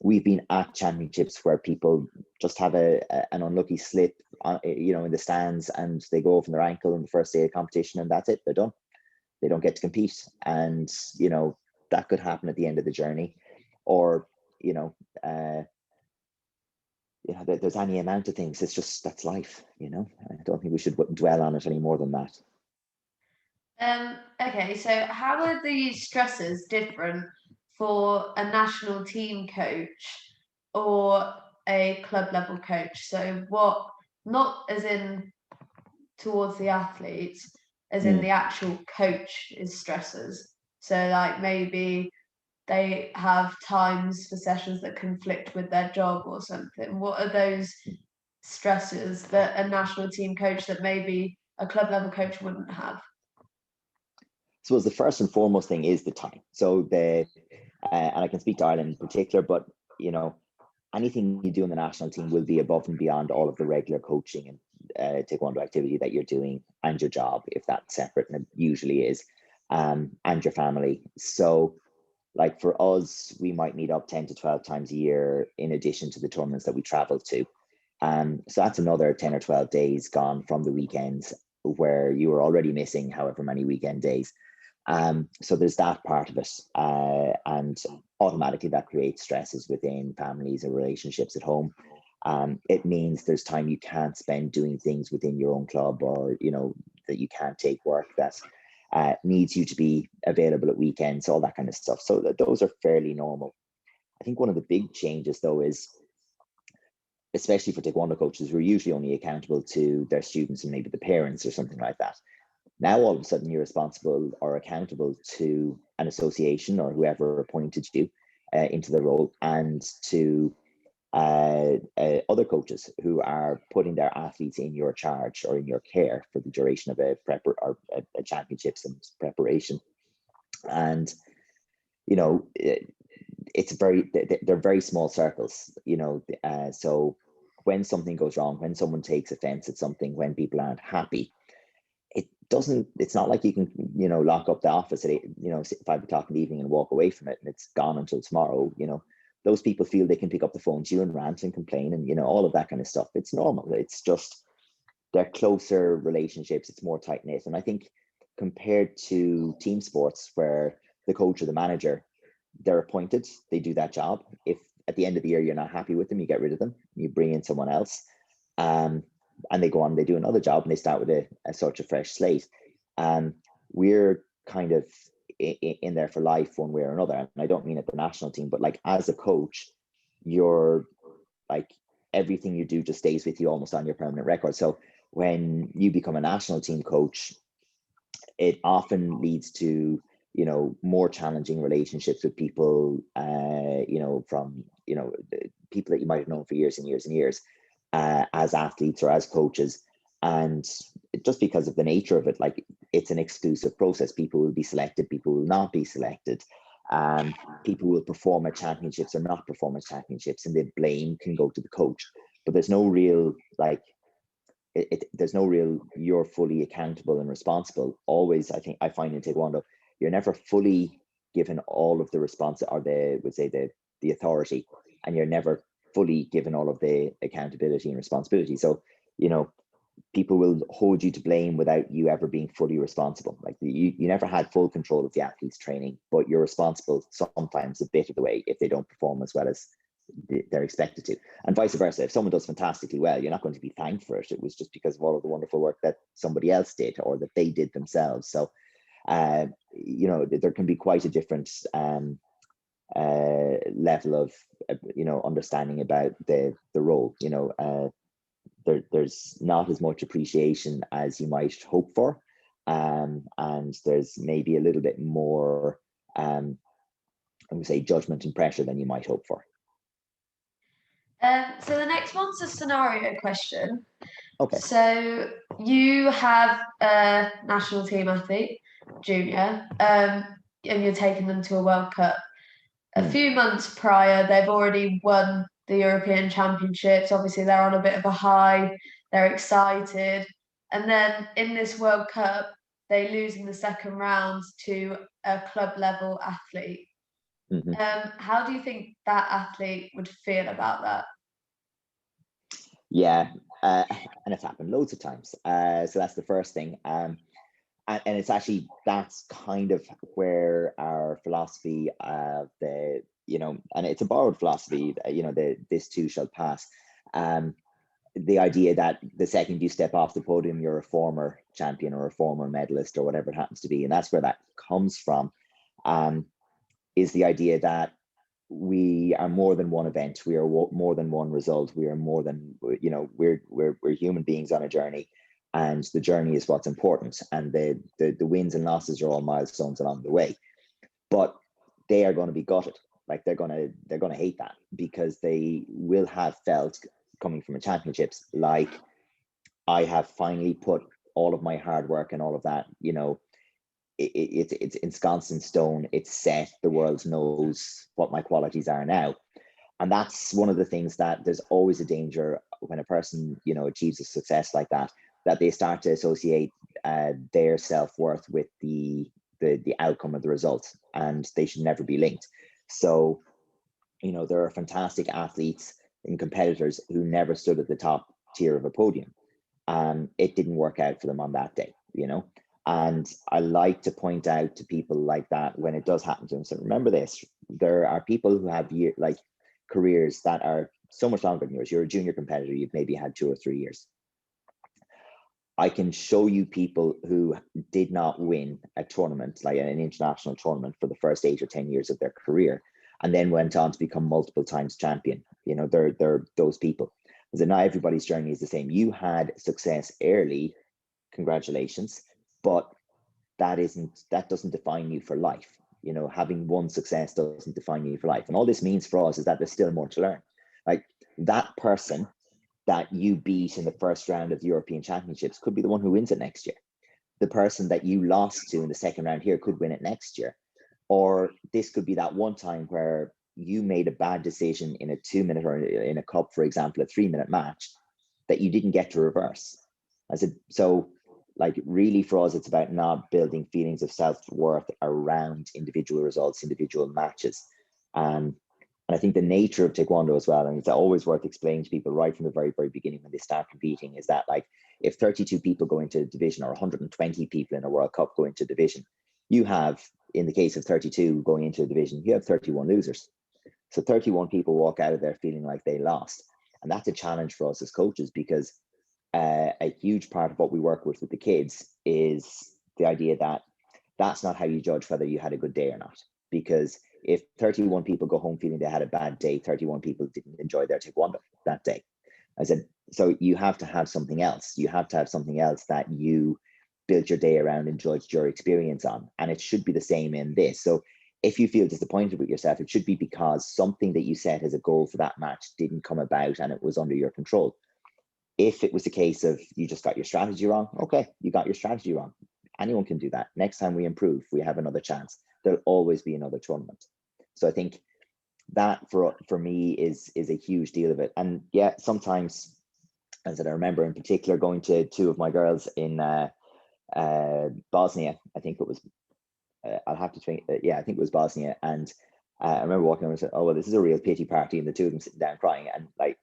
We've been at championships where people just have an unlucky slip, in the stands, and they go over their ankle on the first day of competition, and that's it. They're done. They don't get to compete, and that could happen at the end of the journey, or there's any amount of things. It's just, that's life. I don't think we should dwell on it any more than that. Okay, so how are the stresses different for a national team coach or a club level coach? So what, not as in towards the athletes, as in the actual coach's stresses. So like maybe they have times for sessions that conflict with their job or something. What are those stresses that a national team coach that maybe a club level coach wouldn't have? So the first and foremost thing is the time. So and I can speak to Ireland in particular, but anything you do in the national team will be above and beyond all of the regular coaching and taekwondo activity that you're doing, and your job, if that's separate, and it usually is, and your family. So like for us, we might meet up 10 to 12 times a year in addition to the tournaments that we travel to. So that's another 10 or 12 days gone from the weekends, where you were already missing however many weekend days. So there's that part of it, and automatically that creates stresses within families and relationships at home. It means there's time you can't spend doing things within your own club, or that you can't take work that needs you to be available at weekends, all that kind of stuff. So those are fairly normal. I think one of the big changes though is, especially for taekwondo coaches, who are usually only accountable to their students and maybe the parents or something like that. Now, all of a sudden, you're responsible or accountable to an association or whoever appointed you into the role, and to other coaches who are putting their athletes in your charge or in your care for the duration of a championships and preparation. And they're very small circles. So when something goes wrong, when someone takes offense at something, when people aren't happy, it's not like you can lock up the office at 5 o'clock in the evening and walk away from it and it's gone until tomorrow. Those people feel they can pick up the phone to you and rant and complain and all of that kind of stuff. It's normal. It's just, they're closer relationships. It's more tight knit. And I think compared to team sports, where the coach or the manager, they're appointed, they do that job. If at the end of the year you're not happy with them, you get rid of them, you bring in someone else. And they go on, they do another job, and they start with a sort of fresh slate. We're kind of in there for life one way or another. And I don't mean at the national team, but like as a coach, you're like, everything you do just stays with you almost on your permanent record. So when you become a national team coach, it often leads to more challenging relationships with people, from people that you might have known for years and years and years, as athletes or as coaches. And just because of the nature of it, like, it's an exclusive process. People will be selected, people will not be selected. People will perform at championships or not perform at championships, and the blame can go to the coach. But there's no real there's no real you're fully accountable and responsible. Always, I find in Taekwondo, you're never fully given all of the response, or the authority, and you're never fully given all of the accountability and responsibility. So people will hold you to blame without you ever being fully responsible. Like, you never had full control of the athlete's training, but you're responsible sometimes a bit of the way if they don't perform as well as they're expected to, and vice versa. If someone does fantastically well, you're not going to be thanked for it. It was just because of all of the wonderful work that somebody else did, or that they did themselves. So there can be quite a different level of understanding about the role. There's not as much appreciation as you might hope for, and there's maybe a little bit more I would say judgment and pressure than you might hope for. So the next one's a scenario question. Okay. So you have a national team athlete, junior, and you're taking them to a World Cup. A few months prior, they've already won the European Championships. Obviously, they're on a bit of a high. They're excited. And then in this World Cup, they lose in the second round to a club level athlete. Mhm. How do you think that athlete would feel about that? Yeah, uh, and it's happened loads of times. So that's the first thing. And it's actually, that's kind of where our philosophy of the, and it's a borrowed philosophy, the this too shall pass. Um, the idea that the second you step off the podium, you're a former champion or a former medalist or whatever it happens to be, and that's where that comes from. Um, is the idea that we are more than one event, we are more than one result, we are more than, we're human beings on a journey, and the journey is what's important, and the wins and losses are all milestones along the way. But they are going to be gutted, like they're going to hate that, because they will have felt, coming from a championships, like, I have finally put all of my hard work and all of that, it's ensconced in stone, it's set, the world knows what my qualities are now. And that's one of the things, that there's always a danger when a person, achieves a success like that, that they start to associate their self-worth with the outcome of the results, and they should never be linked. So, there are fantastic athletes and competitors who never stood at the top tier of a podium. It didn't work out for them on that day, And I like to point out to people like that when it does happen to them. So remember this: there are people who have careers that are so much longer than yours. You're a junior competitor; you've maybe had 2 or 3 years. I can show you people who did not win a tournament, like an international tournament, for the first 8 or 10 years of their career, and then went on to become multiple times champion. They're those people. So not everybody's journey is the same. You had success early, congratulations, but that doesn't define you for life. Having one success doesn't define you for life. And all this means for us is that there's still more to learn. Like, that person that you beat in the first round of the European Championships could be the one who wins it next year. The person that you lost to in the second round here could win it next year. Or this could be that one time where you made a bad decision in a 2 minute, or in a cup, for example, a 3 minute match, that you didn't get to reverse. So, like, really for us, it's about not building feelings of self-worth around individual results, individual matches. And I think the nature of Taekwondo as well, and it's always worth explaining to people right from the very, very beginning when they start competing, is that, like, if 32 people go into a division, or 120 people in a World Cup go into a division, you have, in the case of 32 going into a division, you have 31 losers. So 31 people walk out of there feeling like they lost. And that's a challenge for us as coaches, because a huge part of what we work with the kids is the idea that that's not how you judge whether you had a good day or not. Because if 31 people go home feeling they had a bad day, 31 people didn't enjoy their taekwondo that day. I said, so you have to have something else. You have to have something else that you built your day around and judged your experience on. And it should be the same in this. So if you feel disappointed with yourself, it should be because something that you set as a goal for that match didn't come about and it was under your control. If it was the case of you just got your strategy wrong, okay, you got your strategy wrong. Anyone can do that. Next time we improve, we have another chance. There'll always be another tournament. So I think that for me is a huge deal of it. And yeah, sometimes, as I remember in particular going to two of my girls in Bosnia, I think it was, I'll have to think, yeah, I think it was Bosnia. And I remember walking over and said, oh, well, this is a real pity party. And the two of them sitting down crying. And, like,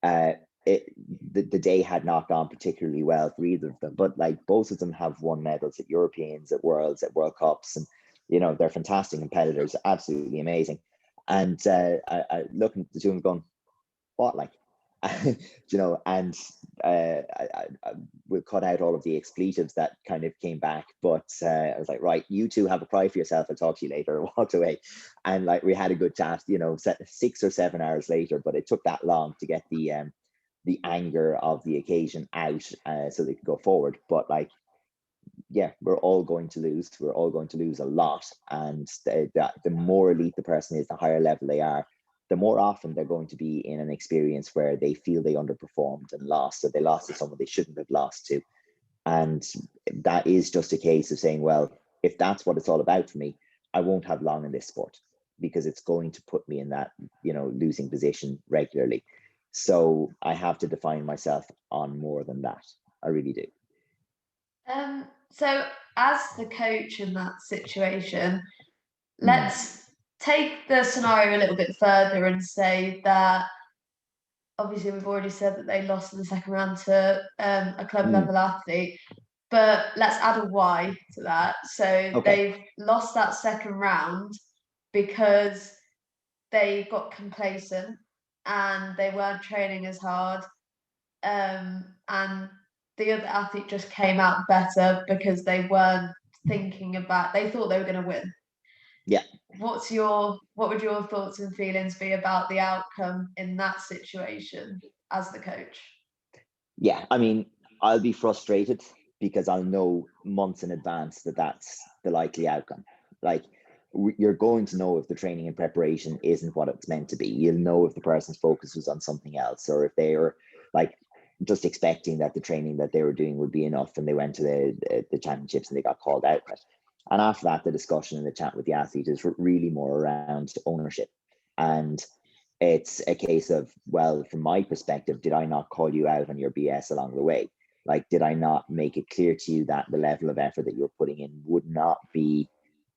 uh, the day had not gone particularly well for either of them, but, like, both of them have won medals at Europeans, at Worlds, at World Cups, and they're fantastic competitors, absolutely amazing. And I looking at the two of them going, what, like, and we'll cut out all of the expletives that kind of came back, but I was like, right, you two have a cry for yourself, I'll talk to you later. I walked away, and, like, we had a good chat, 6 or 7 hours later, but it took that long to get the anger of the occasion out, so they could go forward. But, like, yeah, we're all going to lose. We're all going to lose a lot. And the more elite the person is, the higher level they are, the more often they're going to be in an experience where they feel they underperformed and lost, or they lost to someone they shouldn't have lost to. And that is just a case of saying, well, if that's what it's all about for me, I won't have long in this sport, because it's going to put me in that, losing position regularly. So I have to define myself on more than that. I really do. So as the coach in that situation, Mm. let's take the scenario a little bit further and say that obviously we've already said that they lost in the second round to a club level athlete, but let's add a Y to that. So they've lost that second round because they got complacent and they weren't training as hard. And the other athlete just came out better because they weren't thinking about, they thought they were going to win. Yeah. What would your thoughts and feelings be about the outcome in that situation as the coach? Yeah, I mean, I'll be frustrated because I'll know months in advance that that's the likely outcome. Like, you're going to know if the training and preparation isn't what it's meant to be. You'll know if the person's focus was on something else, or if they were like just expecting that the training that they were doing would be enough, and they went to the championships and they got called out for it. And after that, the discussion and the chat with the athlete is really more around ownership. And it's a case of, well, from my perspective, did I not call you out on your BS along the way? Like, did I not make it clear to you that the level of effort that you're putting in would not be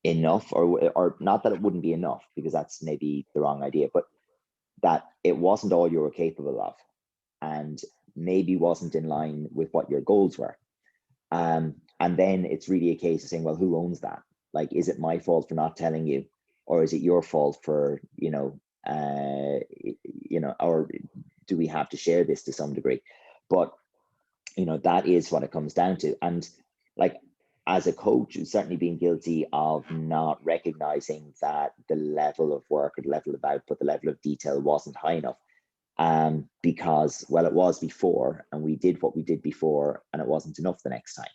enough, or not that it wouldn't be enough, because that's maybe the wrong idea, but that it wasn't all you were capable of, and maybe wasn't in line with what your goals were. And then it's really a case of saying, well, who owns that? Like, is it my fault for not telling you, or is it your fault for, or do we have to share this to some degree? But, that is what it comes down to. And like, as a coach, certainly being guilty of not recognizing that the level of work or the level of output, the level of detail wasn't high enough. Because, well, it was before, and we did what we did before, and it wasn't enough the next time.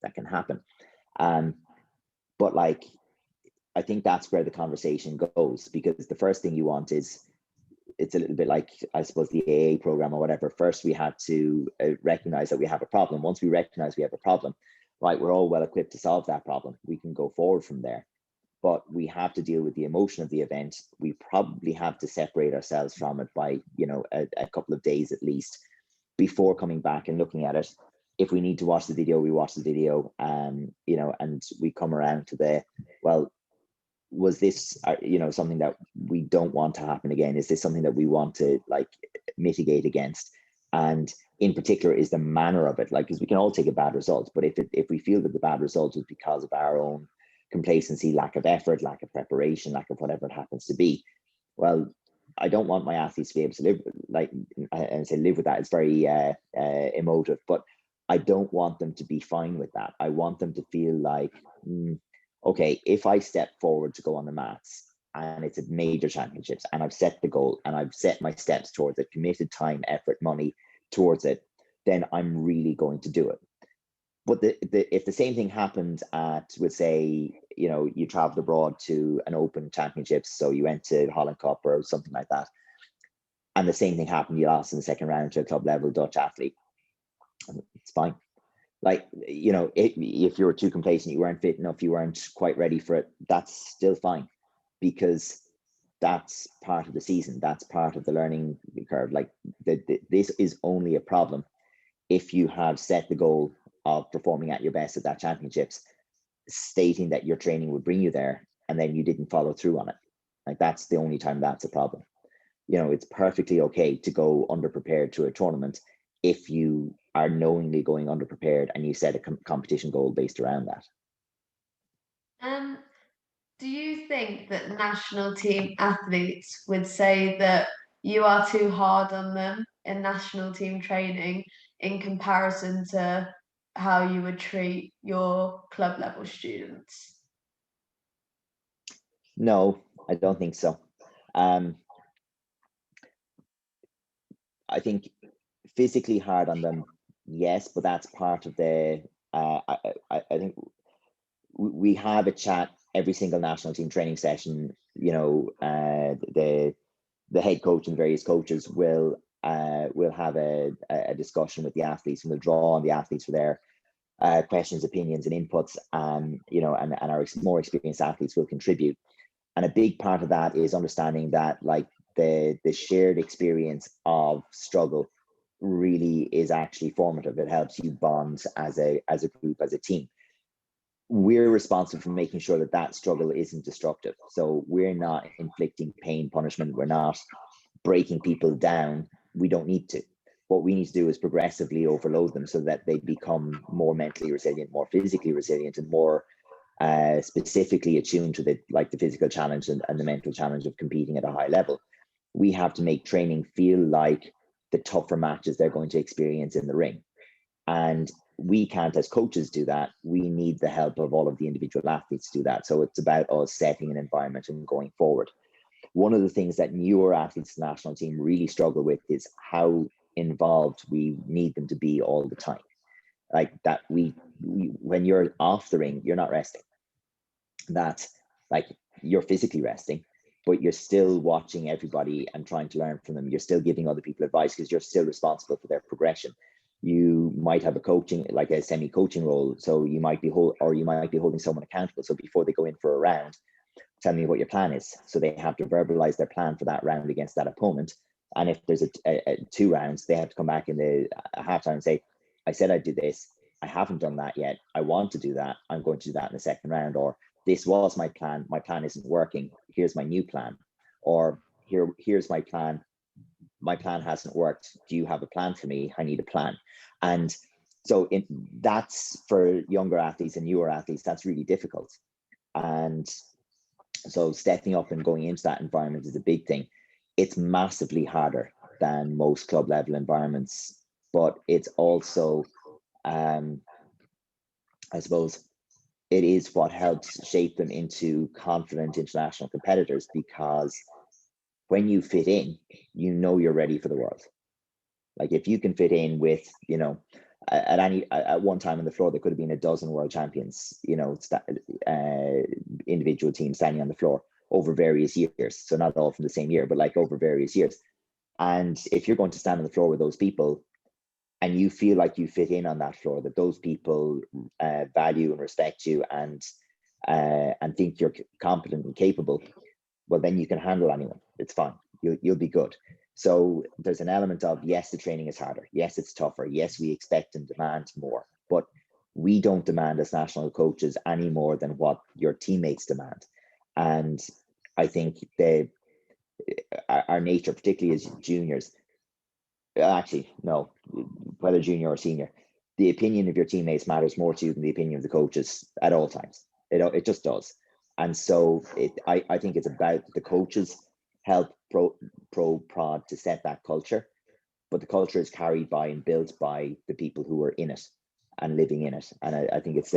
That can happen. But like, I think that's where the conversation goes, because the first thing you want is, it's a little bit like, I suppose, the AA program or whatever. First, we have to recognize that we have a problem. Once we recognize we have a problem, right, we're all well equipped to solve that problem. We can go forward from there. But we have to deal with the emotion of the event. We probably have to separate ourselves from it by, a couple of days at least, before coming back and looking at it. If we need to watch the video, we watch the video, and we come around to well, was this, something that we don't want to happen again? Is this something that we want to mitigate against? And in particular, is the manner of it, because we can all take a bad result, but if we feel that the bad result was because of our own complacency, lack of effort, lack of preparation, lack of whatever it happens to be, well, I don't want my athletes to be able to live with that. It's very emotive, but I don't want them to be fine with that. I want them to feel like, okay, if I step forward to go on the mats and it's a major championships and I've set the goal and I've set my steps towards it, committed time, effort, money towards it, then I'm really going to do it. But if the same thing happened at, let's say, you traveled abroad to an open championships, so you went to Holland Cup or something like that, and the same thing happened, you lost in the second round to a club level Dutch athlete, it's fine. Like, if you were too complacent, you weren't fit enough, you weren't quite ready for it, that's still fine, because that's part of the season, that's part of the learning curve. Like, this is only a problem if you have set the goal of performing at your best at that championships, stating that your training would bring you there, and then you didn't follow through on it. Like, that's the only time that's a problem. It's perfectly okay to go underprepared to a tournament if you are knowingly going underprepared and you set a competition goal based around that. Do you think that national team athletes would say that you are too hard on them in national team training in comparison to how you would treat your club level students? No, I don't think so. I think physically hard on them, yes, but that's part of the. I think we have a chat every single national team training session. The head coach and various coaches will have a discussion with the athletes, and we'll draw on the athletes for their questions, opinions, and inputs. And our more experienced athletes will contribute. And a big part of that is understanding that, like, the shared experience of struggle really is actually formative. It helps you bond as a group, as a team. we're responsible for making sure that that struggle isn't destructive. So we're not inflicting pain, punishment. We're not breaking people down. We don't need to. What we need to do is progressively overload them so that they become more mentally resilient, more physically resilient, and more specifically attuned to the physical challenge and the mental challenge of competing at a high level. We have to make training feel like the tougher matches they're going to experience in the ring. And we can't, as coaches, do that. We need the help of all of the individual athletes to do that. So it's about us setting an environment and going forward. One of the things that newer athletes, the national team, really struggle with is how involved we need them to be all the time. Like that, we when you're off the ring, you're not resting. That, like, you're physically resting, but you're still watching everybody and trying to learn from them. You're still giving other people advice because you're still responsible for their progression. You might have a coaching, like a semi-coaching role, so you might be holding someone accountable. So before they go in for a round, tell me what your plan is. So they have to verbalize their plan for that round against that opponent. And if there's a 2 rounds, they have to come back in the halftime and say, I said I'd do this. I haven't done that yet. I want to do that. I'm going to do that in the second round. Or this was my plan. My plan isn't working. Here's my new plan. Or here's my plan. My plan hasn't worked. Do you have a plan for me? I need a plan. And so that's for younger athletes and newer athletes, that's really difficult. And so stepping up and going into that environment is a big thing. It's massively harder than most club level environments, but it's also, I suppose, it is what helps shape them into confident international competitors, because when you fit in, you know you're ready for the world. Like if you can fit in with, at one time on the floor, there could have been a dozen world champions, individual teams standing on the floor over various years. So not all from the same year, but like over various years. And if you're going to stand on the floor with those people and you feel like you fit in on that floor, that those people value and respect you and think you're competent and capable, well, then you can handle anyone. It's fine. You'll be good. So there's an element of, yes, the training is harder. Yes, it's tougher. Yes, we expect and demand more, but we don't demand as national coaches any more than what your teammates demand. And I think our nature, particularly as juniors, actually, no, whether junior or senior, the opinion of your teammates matters more to you than the opinion of the coaches at all times. It just does. And so I think it's about the coaches help prod to set that culture, but the culture is carried by and built by the people who are in it and living in it. And I think it's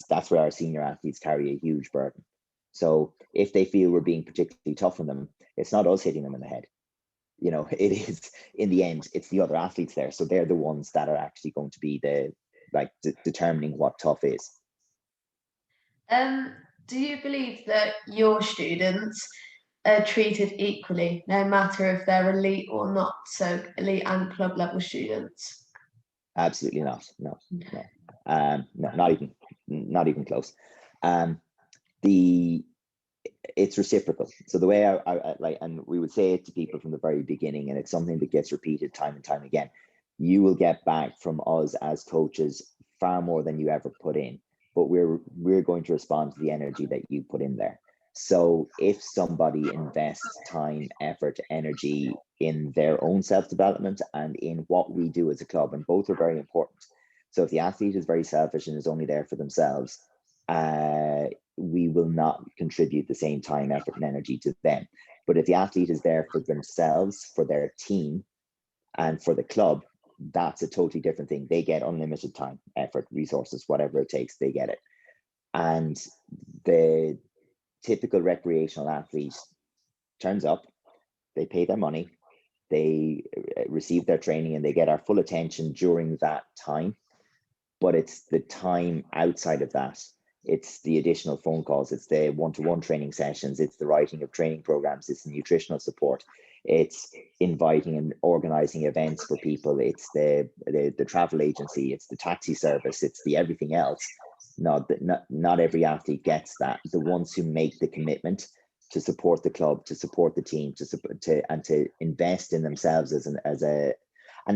that's where our senior athletes carry a huge burden. So if they feel we're being particularly tough on them, it's not us hitting them in the head. It is, in the end, it's the other athletes there. So they're the ones that are actually going to be determining what tough is. Do you believe that your students are treated equally, no matter if they're elite or not? So elite and club level students? Absolutely not. No, not even close. It's reciprocal. So the way I like, and we would say it to people from the very beginning, and it's something that gets repeated time and time again. You will get back from us as coaches far more than you ever put in, but we're going to respond to the energy that you put in there. So if somebody invests time, effort, energy in their own self-development and in what we do as a club, and both are very important. So if the athlete is very selfish and is only there for themselves, we will not contribute the same time, effort, and energy to them. But if the athlete is there for themselves, for their team, and for the club, that's a totally different thing. They get unlimited time, effort, resources, whatever it takes, they get it. And the typical recreational athlete turns up, they pay their money, they receive their training, and they get our full attention during that time. But it's the time outside of that. It's the additional phone calls, it's the one-to-one training sessions, it's the writing of training programs, it's the nutritional support, it's inviting and organizing events for people, it's the travel agency, it's the taxi service, it's the everything else. Not every athlete gets that. The ones who make the commitment to support the club, to support the team, to invest in themselves and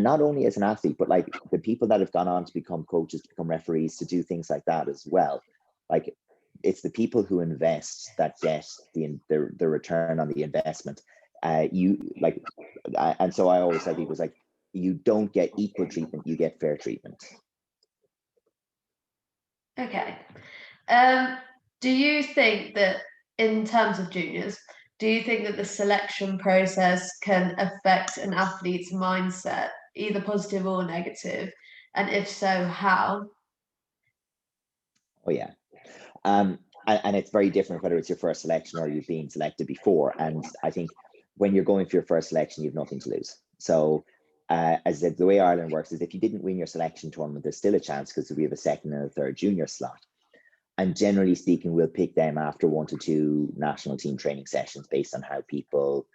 not only as an athlete, but like the people that have gone on to become coaches, to become referees, to do things like that as well. like it's the people who invest that get the return on the investment. And so I always tell people, it's like, you don't get equal treatment, you get fair treatment. Okay. Do you think that in terms of juniors, do you think that the selection process can affect an athlete's mindset, either positive or negative? And if so, how? Oh yeah. And it's very different whether it's your first selection or you've been selected before. And I think when you're going for your first selection, you've nothing to lose. So as I said, the way Ireland works is if you didn't win your selection tournament, there's still a chance because we have a second and a third junior slot. And generally speaking, we'll pick them after 1 to 2 national team training sessions based on how people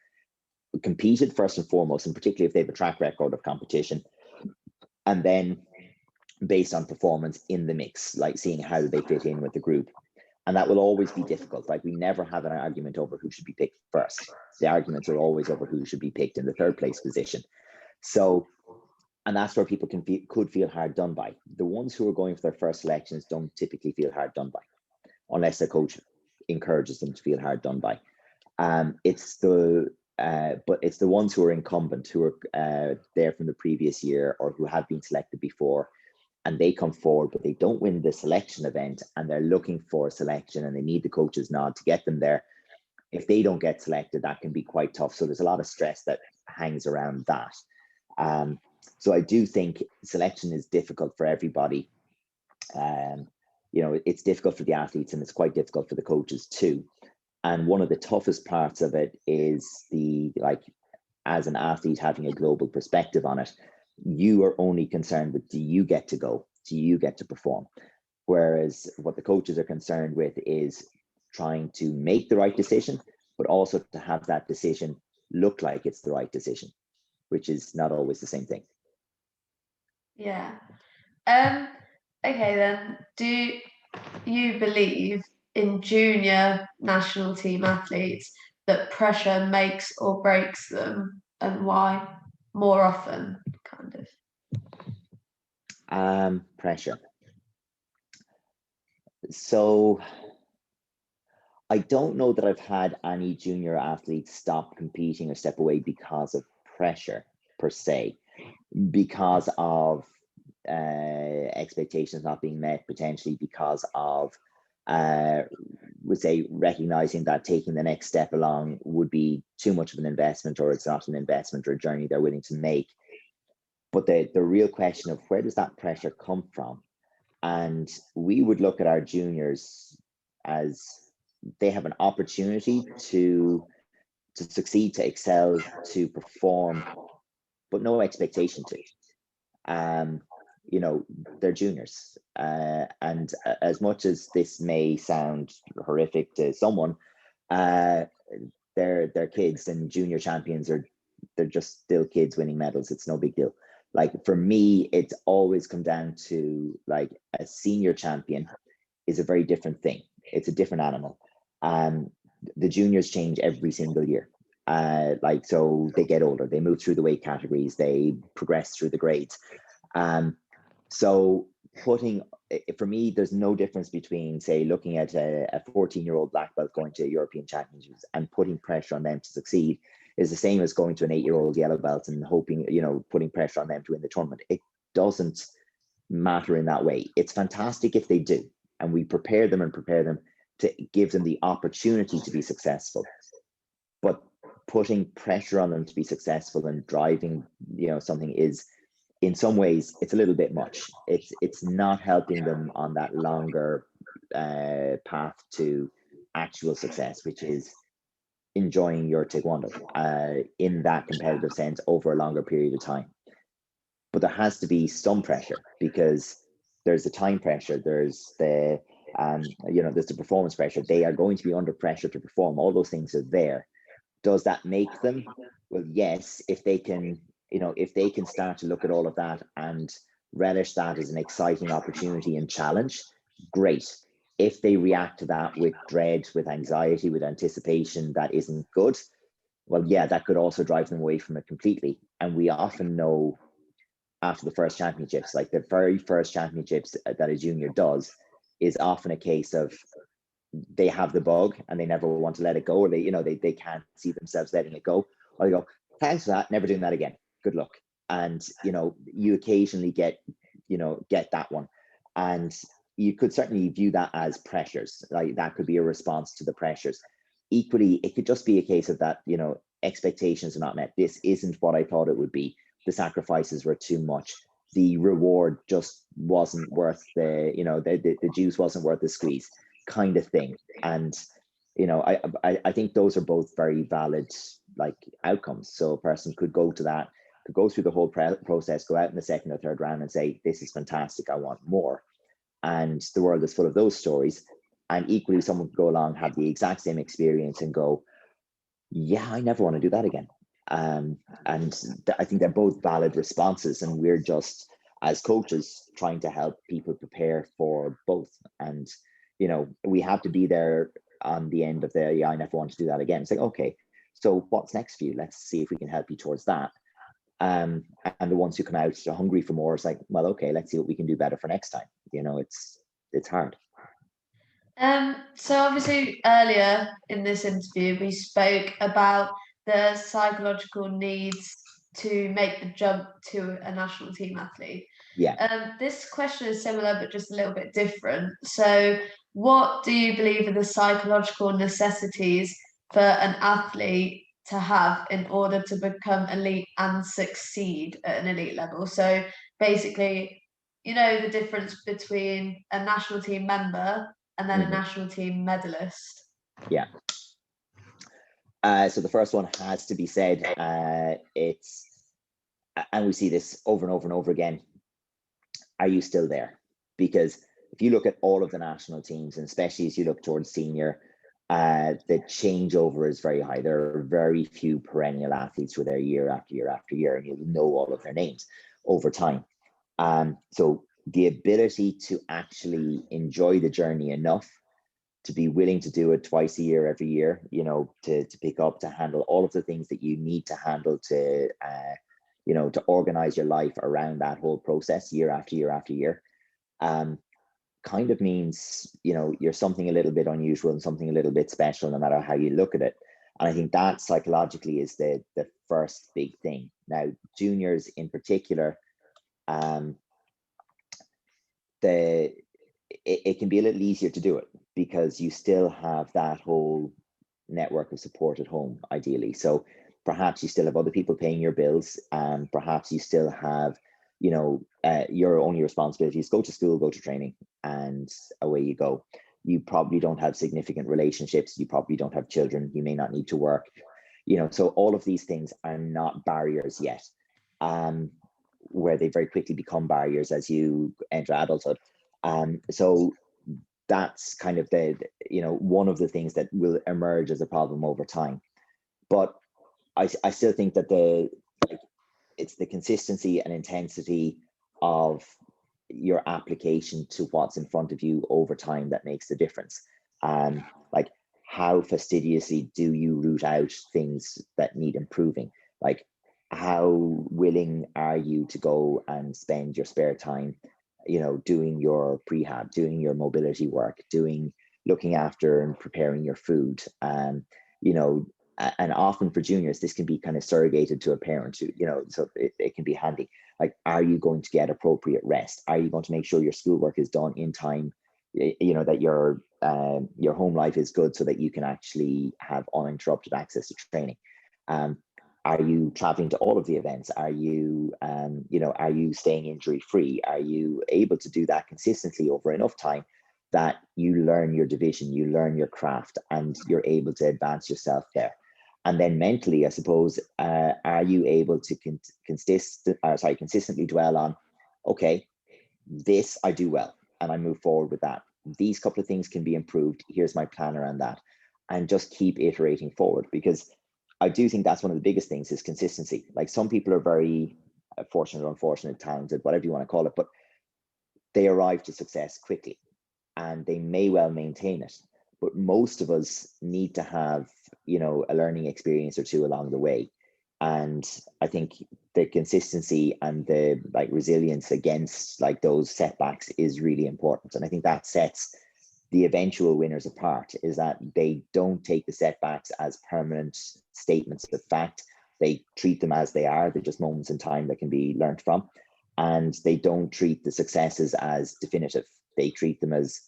competed first and foremost, and particularly if they have a track record of competition. And then based on performance in the mix, like seeing how they fit in with the group. And that will always be difficult. Like we never have an argument over who should be picked first. The arguments are always over who should be picked in the third place position. So, and that's where people could feel hard done by. The ones who are going for their first selections don't typically feel hard done by, unless their coach encourages them to feel hard done by. But it's the ones who are incumbent, who are there from the previous year or who have been selected before, and they come forward, but they don't win the selection event and they're looking for a selection and they need the coach's nod to get them there. If they don't get selected, that can be quite tough. So there's a lot of stress that hangs around that. So I do think selection is difficult for everybody. It's difficult for the athletes and it's quite difficult for the coaches too. And one of the toughest parts of it is as an athlete having a global perspective on it, you are only concerned with, do you get to go? Do you get to perform? Whereas what the coaches are concerned with is trying to make the right decision, but also to have that decision look like it's the right decision, which is not always the same thing. Yeah. Okay then. Do you believe in junior national team athletes that pressure makes or breaks them, and why more often, kind of? Pressure. So I don't know that I've had any junior athletes stop competing or step away because of pressure per se, because of expectations not being met, potentially because of would say recognizing that taking the next step along would be too much of an investment, or it's not an investment or a journey they're willing to make. But the real question of where does that pressure come from? And we would look at our juniors as they have an opportunity to succeed, to excel, to perform, but no expectation to. They're juniors. And as much as this may sound horrific to someone, they're kids, and junior champions they're just still kids winning medals. It's no big deal. Like for me, it's always come down to like a senior champion is a very different thing. It's a different animal. The juniors change every single year. So they get older, they move through the weight categories, they progress through the grades. So for me, there's no difference between, say, looking at a 14-year-old black belt going to European championships and putting pressure on them to succeed is the same as going to an 8-year-old yellow belt and hoping, putting pressure on them to win the tournament. It doesn't matter in that way. It's fantastic if they do, and we prepare them to give them the opportunity to be successful. But putting pressure on them to be successful and driving, something is, in some ways, it's a little bit much. It's not helping them on that longer path to actual success, which is enjoying your Taekwondo in that competitive sense over a longer period of time. But there has to be some pressure, because there's the time pressure, there's the there's the performance pressure. They are going to be under pressure to perform. All those things are there. Does that make them? Well, yes, if they can start to look at all of that and relish that as an exciting opportunity and challenge, great. If they react to that with dread, with anxiety, with anticipation that isn't good, well, yeah, that could also drive them away from it completely. And we often know after the first championships, like the very first championships that a junior does, is often a case of they have the bug and they never want to let it go, or they can't see themselves letting it go. Or they go, thanks for that, never doing that again. Good luck. And you occasionally get that one. And you could certainly view that as pressures. Like that could be a response to the pressures. Equally, it could just be a case of that, expectations are not met. This isn't what I thought it would be. The sacrifices were too much. The reward just wasn't worth the juice wasn't worth the squeeze, kind of thing. And I think those are both very valid outcomes. So a person could go to that, could go through the whole process, go out in the second or third round and say, this is fantastic, I want more. And the world is full of those stories. And equally, someone could go along, have the exact same experience and go, yeah, I never want to do that again. And I think they're both valid responses, and we're just, as coaches, trying to help people prepare for both. And we have to be there on the end of the, yeah, I never want to do that again. It's like, okay, so what's next for you? Let's see if we can help you towards that. And the ones who come out hungry for more, it's like, well, okay, let's see what we can do better for next time. It's hard. So obviously earlier in this interview, we spoke about the psychological needs to make the jump to a national team athlete. Yeah. This question is similar, but just a little bit different. So what do you believe are the psychological necessities for an athlete to have in order to become elite and succeed at an elite level? So basically, the difference between a national team member and then a national team medalist. Yeah. So the first one has to be said. And we see this over and over and over again. Are you still there? Because if you look at all of the national teams, and especially as you look towards senior, the changeover is very high. There are very few perennial athletes who are there year after year after year, and you'll know all of their names over time. So the ability to actually enjoy the journey enough to be willing to do it twice a year, every year, to pick up, to handle all of the things that you need to handle to organize your life around that whole process year after year after year, kind of means, you're something a little bit unusual and something a little bit special, no matter how you look at it. And I think that psychologically is the first big thing. Now, juniors in particular, it can be a little easier to do it because you still have that whole network of support at home, ideally. So perhaps you still have other people paying your bills, and perhaps you still have, your only responsibilities: go to school, go to training, and away you go. You probably don't have significant relationships. You probably don't have children. You may not need to work. So all of these things are not barriers yet, where they very quickly become barriers as you enter adulthood. So that's kind of one of the things that will emerge as a problem over time. But I still think that it's the consistency and intensity of your application to what's in front of you over time that makes the difference. Like, how fastidiously do you root out things that need improving? Like, how willing are you to go and spend your spare time, doing your prehab, doing your mobility work, looking after and preparing your food? And often for juniors, this can be kind of surrogated to a parent, so it can be handy. Like, are you going to get appropriate rest? Are you going to make sure your schoolwork is done in time? That your home life is good so that you can actually have uninterrupted access to training. Are you traveling to all of the events? Are you staying injury free? Are you able to do that consistently over enough time that you learn your division, you learn your craft, and you're able to advance yourself there? And then mentally, I suppose, are you able to consistently dwell on, okay, this I do well, and I move forward with that. These couple of things can be improved. Here's my plan around that, and just keep iterating forward. Because I do think that's one of the biggest things is consistency. Like, some people are very fortunate or unfortunate, talented, whatever you want to call it, but they arrive to success quickly and they may well maintain it. But most of us need to have, a learning experience or two along the way. And I think the consistency and the like resilience against like those setbacks is really important. And I think that sets the eventual winners apart, is that they don't take the setbacks as permanent statements of fact. They treat them as they are. They're just moments in time that can be learned from. And they don't treat the successes as definitive. They treat them as,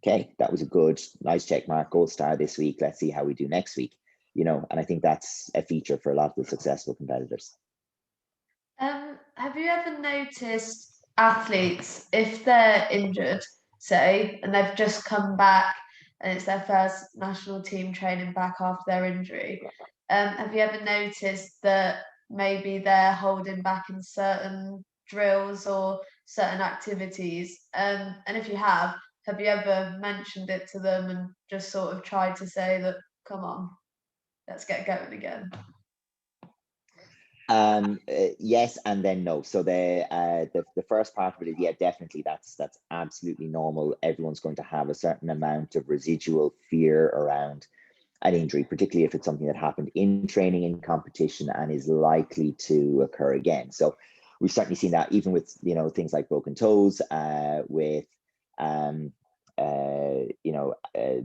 okay, that was a good, nice check mark, gold star this week. Let's see how we do next week. And I think that's a feature for a lot of the successful competitors. Have you ever noticed athletes, if they're injured, say, and they've just come back and it's their first national team training back after their injury, have you ever noticed that maybe they're holding back in certain drills or certain activities? And if you have you ever mentioned it to them and just sort of tried to say that, come on, let's get going again? Yes, and then no. So the first part of it is, yeah, definitely that's absolutely normal. Everyone's going to have a certain amount of residual fear around an injury, particularly if it's something that happened in training, in competition, and is likely to occur again. So we've certainly seen that even with things like broken toes, with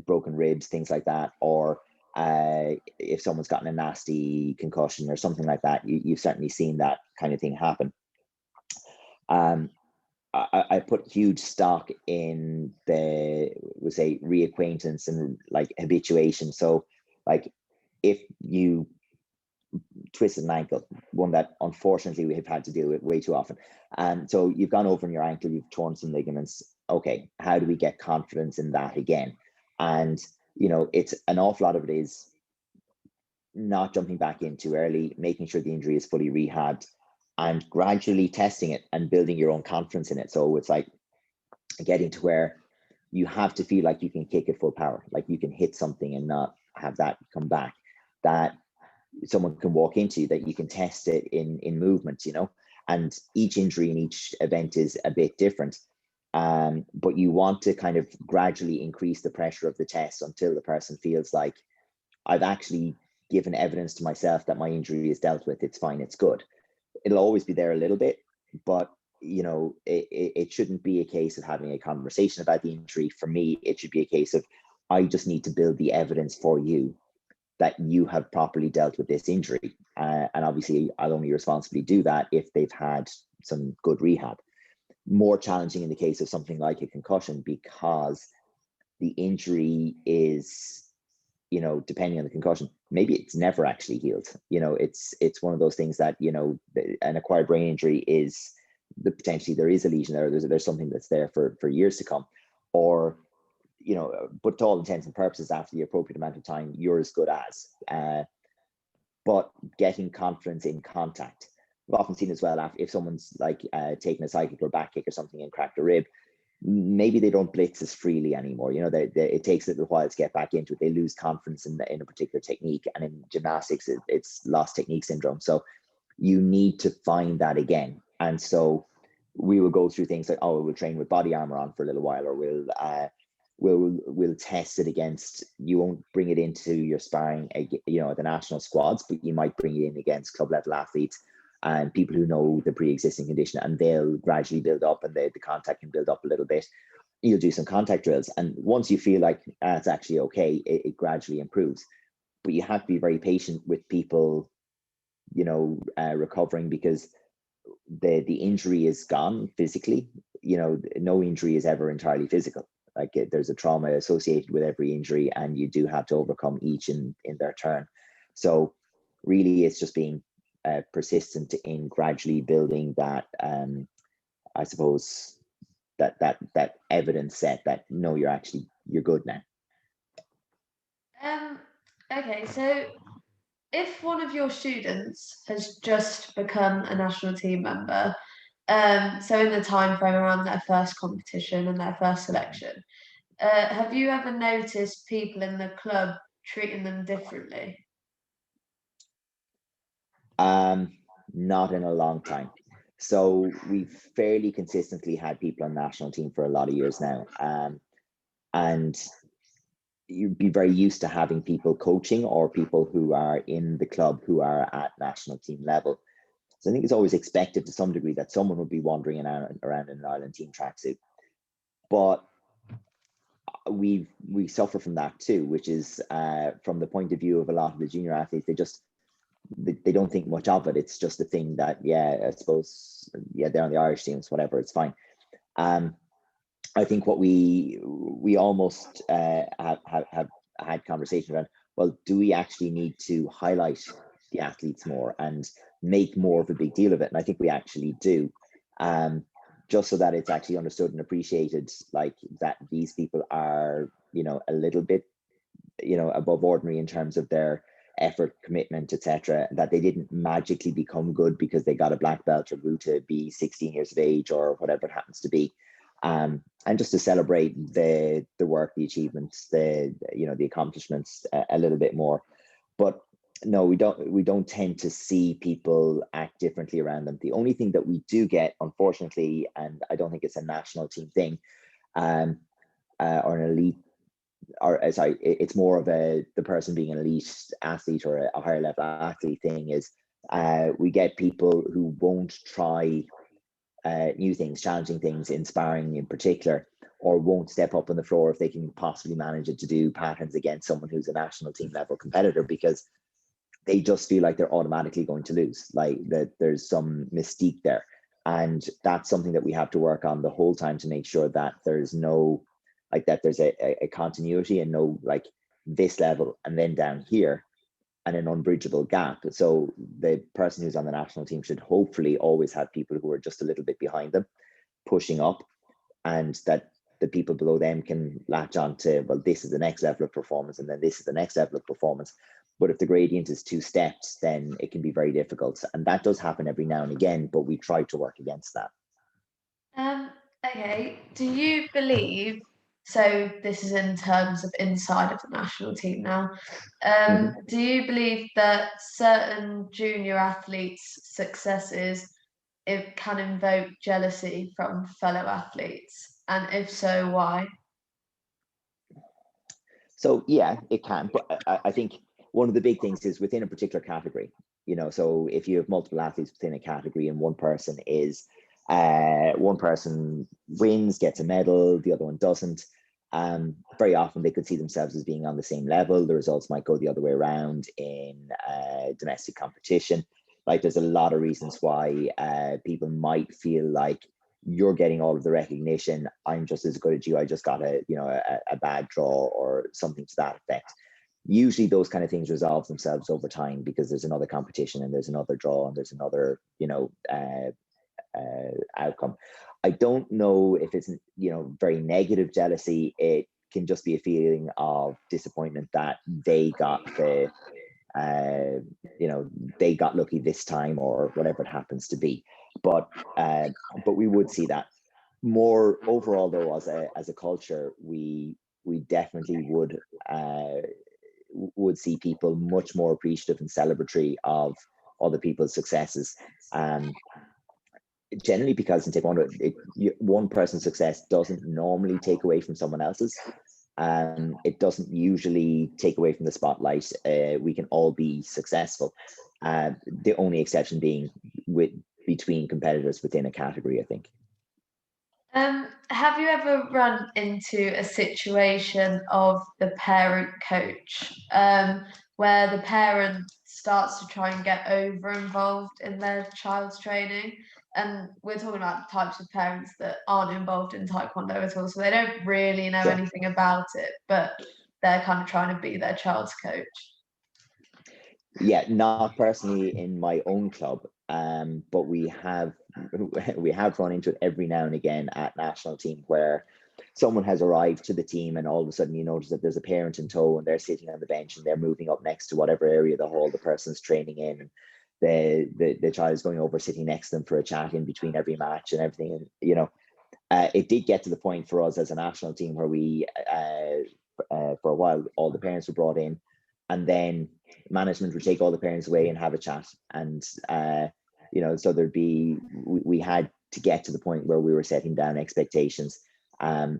broken ribs, things like that, or if someone's gotten a nasty concussion or something like that, you've certainly seen that kind of thing happen. I put huge stock in reacquaintance and like habituation. So like if you twisted an ankle, one that unfortunately we have had to deal with way too often, and so you've gone over in your ankle, you've torn some ligaments. Okay, how do we get confidence in that again? And it's an awful lot of it is not jumping back in too early, making sure the injury is fully rehabbed, and gradually testing it and building your own confidence in it. So it's like getting to where you have to feel like you can kick at full power, like you can hit something and not have that come back, that someone can walk into, that you can test it in movement, and each injury in each event is a bit different. But you want to kind of gradually increase the pressure of the test until the person feels like, I've actually given evidence to myself that my injury is dealt with. It's fine. It's good. It'll always be there a little bit, but it shouldn't be a case of having a conversation about the injury. For me, it should be a case of, I just need to build the evidence for you that you have properly dealt with this injury. And obviously, I'll only responsibly do that if they've had some good rehab. More challenging in the case of something like a concussion, because the injury is, depending on the concussion, maybe it's never actually healed. It's one of those things that, an acquired brain injury is potentially there is a lesion there. There's something that's there for years to come, or but to all intents and purposes, after the appropriate amount of time, you're as good as. But getting confidence in contact. We've often seen as well, if someone's like taken a side kick or back kick or something and cracked a rib, maybe they don't blitz as freely anymore. It takes a little while to get back into it. They lose confidence in a particular technique, and in gymnastics, it's lost technique syndrome. So you need to find that again. And so we will go through things like, we'll train with body armor on for a little while, or we'll test it against. You won't bring it into your sparring, at the national squads, but you might bring it in against club level athletes and people who know the pre-existing condition, and they'll gradually build up, and the contact can build up a little bit. You'll do some contact drills, and once you feel like it's actually okay, it gradually improves. But you have to be very patient with people, recovering, because the injury is gone physically. No injury is ever entirely physical. Like there's a trauma associated with every injury, and you do have to overcome each in their turn. So really, it's just being persistent in gradually building that, I suppose, that evidence set that no, you're good now. Okay, so if one of your students has just become a national team member, so in the time frame around their first competition and their first selection, have you ever noticed people in the club treating them differently? Not in a long time. So we've fairly consistently had people on the national team for a lot of years now. And you'd be very used to having people coaching or people who are in the club who are at national team level. So I think it's always expected to some degree that someone would be wandering around in an Ireland team tracksuit. But we suffer from that too, which is from the point of view of a lot of the junior athletes, they don't think much of it. It's just a thing that, I suppose, they're on the Irish teams, whatever, it's fine. I think what we almost have had conversations around, well, do we actually need to highlight the athletes more and make more of a big deal of it? And I think we actually do, just so that it's actually understood and appreciated, like that these people are, a little bit, above ordinary in terms of their effort, commitment, etc., that they didn't magically become good because they got a black belt or grew to be 16 years of age or whatever it happens to be. And just to celebrate the work, the achievements, the accomplishments a little bit more. But no, we don't tend to see people act differently around them. The only thing that we do get, unfortunately, and I don't think it's a national team thing, or an elite, or sorry, it's more of the person being an elite athlete or a higher level athlete thing, is we get people who won't try new things, challenging things in sparring in particular, or won't step up on the floor if they can possibly manage it to do patterns against someone who's a national team level competitor, because they just feel like they're automatically going to lose, like that there's some mystique there. And that's something that we have to work on the whole time to make sure that there's no, like that there's a continuity and no like this level and then down here and an unbridgeable gap. So the person who's on the national team should hopefully always have people who are just a little bit behind them pushing up, and that the people below them can latch on to, well, this is the next level of performance and then this is the next level of performance. But if the gradient is two steps, then it can be very difficult. And that does happen every now and again, but we try to work against that. Okay, do you believe, so this is in terms of inside of the national team now, do you believe that certain junior athletes' successes it can invoke jealousy from fellow athletes? And if so, why? So yeah, it can, but I think one of the big things is within a particular category, so if you have multiple athletes within a category and one person wins, gets a medal, the other one doesn't, very often they could see themselves as being on the same level. The results might go the other way around in domestic competition. Like there's a lot of reasons why people might feel like you're getting all of the recognition, I'm just as good as you, I just got a bad draw or something to that effect. Usually those kind of things resolve themselves over time because there's another competition and there's another draw and there's another outcome. I don't know if it's very negative jealousy. It can just be a feeling of disappointment that they got they got lucky this time or whatever it happens to be. But we would see that more overall, though, as a culture, we definitely would see people much more appreciative and celebratory of other people's successes. Generally, because in Taekwondo, one person's success doesn't normally take away from someone else's. It doesn't usually take away from the spotlight. We can all be successful. The only exception being between competitors within a category, I think. Have you ever run into a situation of the parent coach where the parent starts to try and get over involved in their child's training? And we're talking about types of parents that aren't involved in Taekwondo at all, so they don't really know anything about it, but they're kind of trying to be their child's coach. Yeah, not personally in my own club, but we have run into it every now and again at national team where someone has arrived to the team and all of a sudden you notice that there's a parent in tow and they're sitting on the bench and they're moving up next to whatever area of the hall the person's training in, and the child is going over, sitting next to them for a chat in between every match and everything. And it did get to the point for us as a national team where we for a while all the parents were brought in, and then management would take all the parents away and have a chat. And so we had to get to the point where we were setting down expectations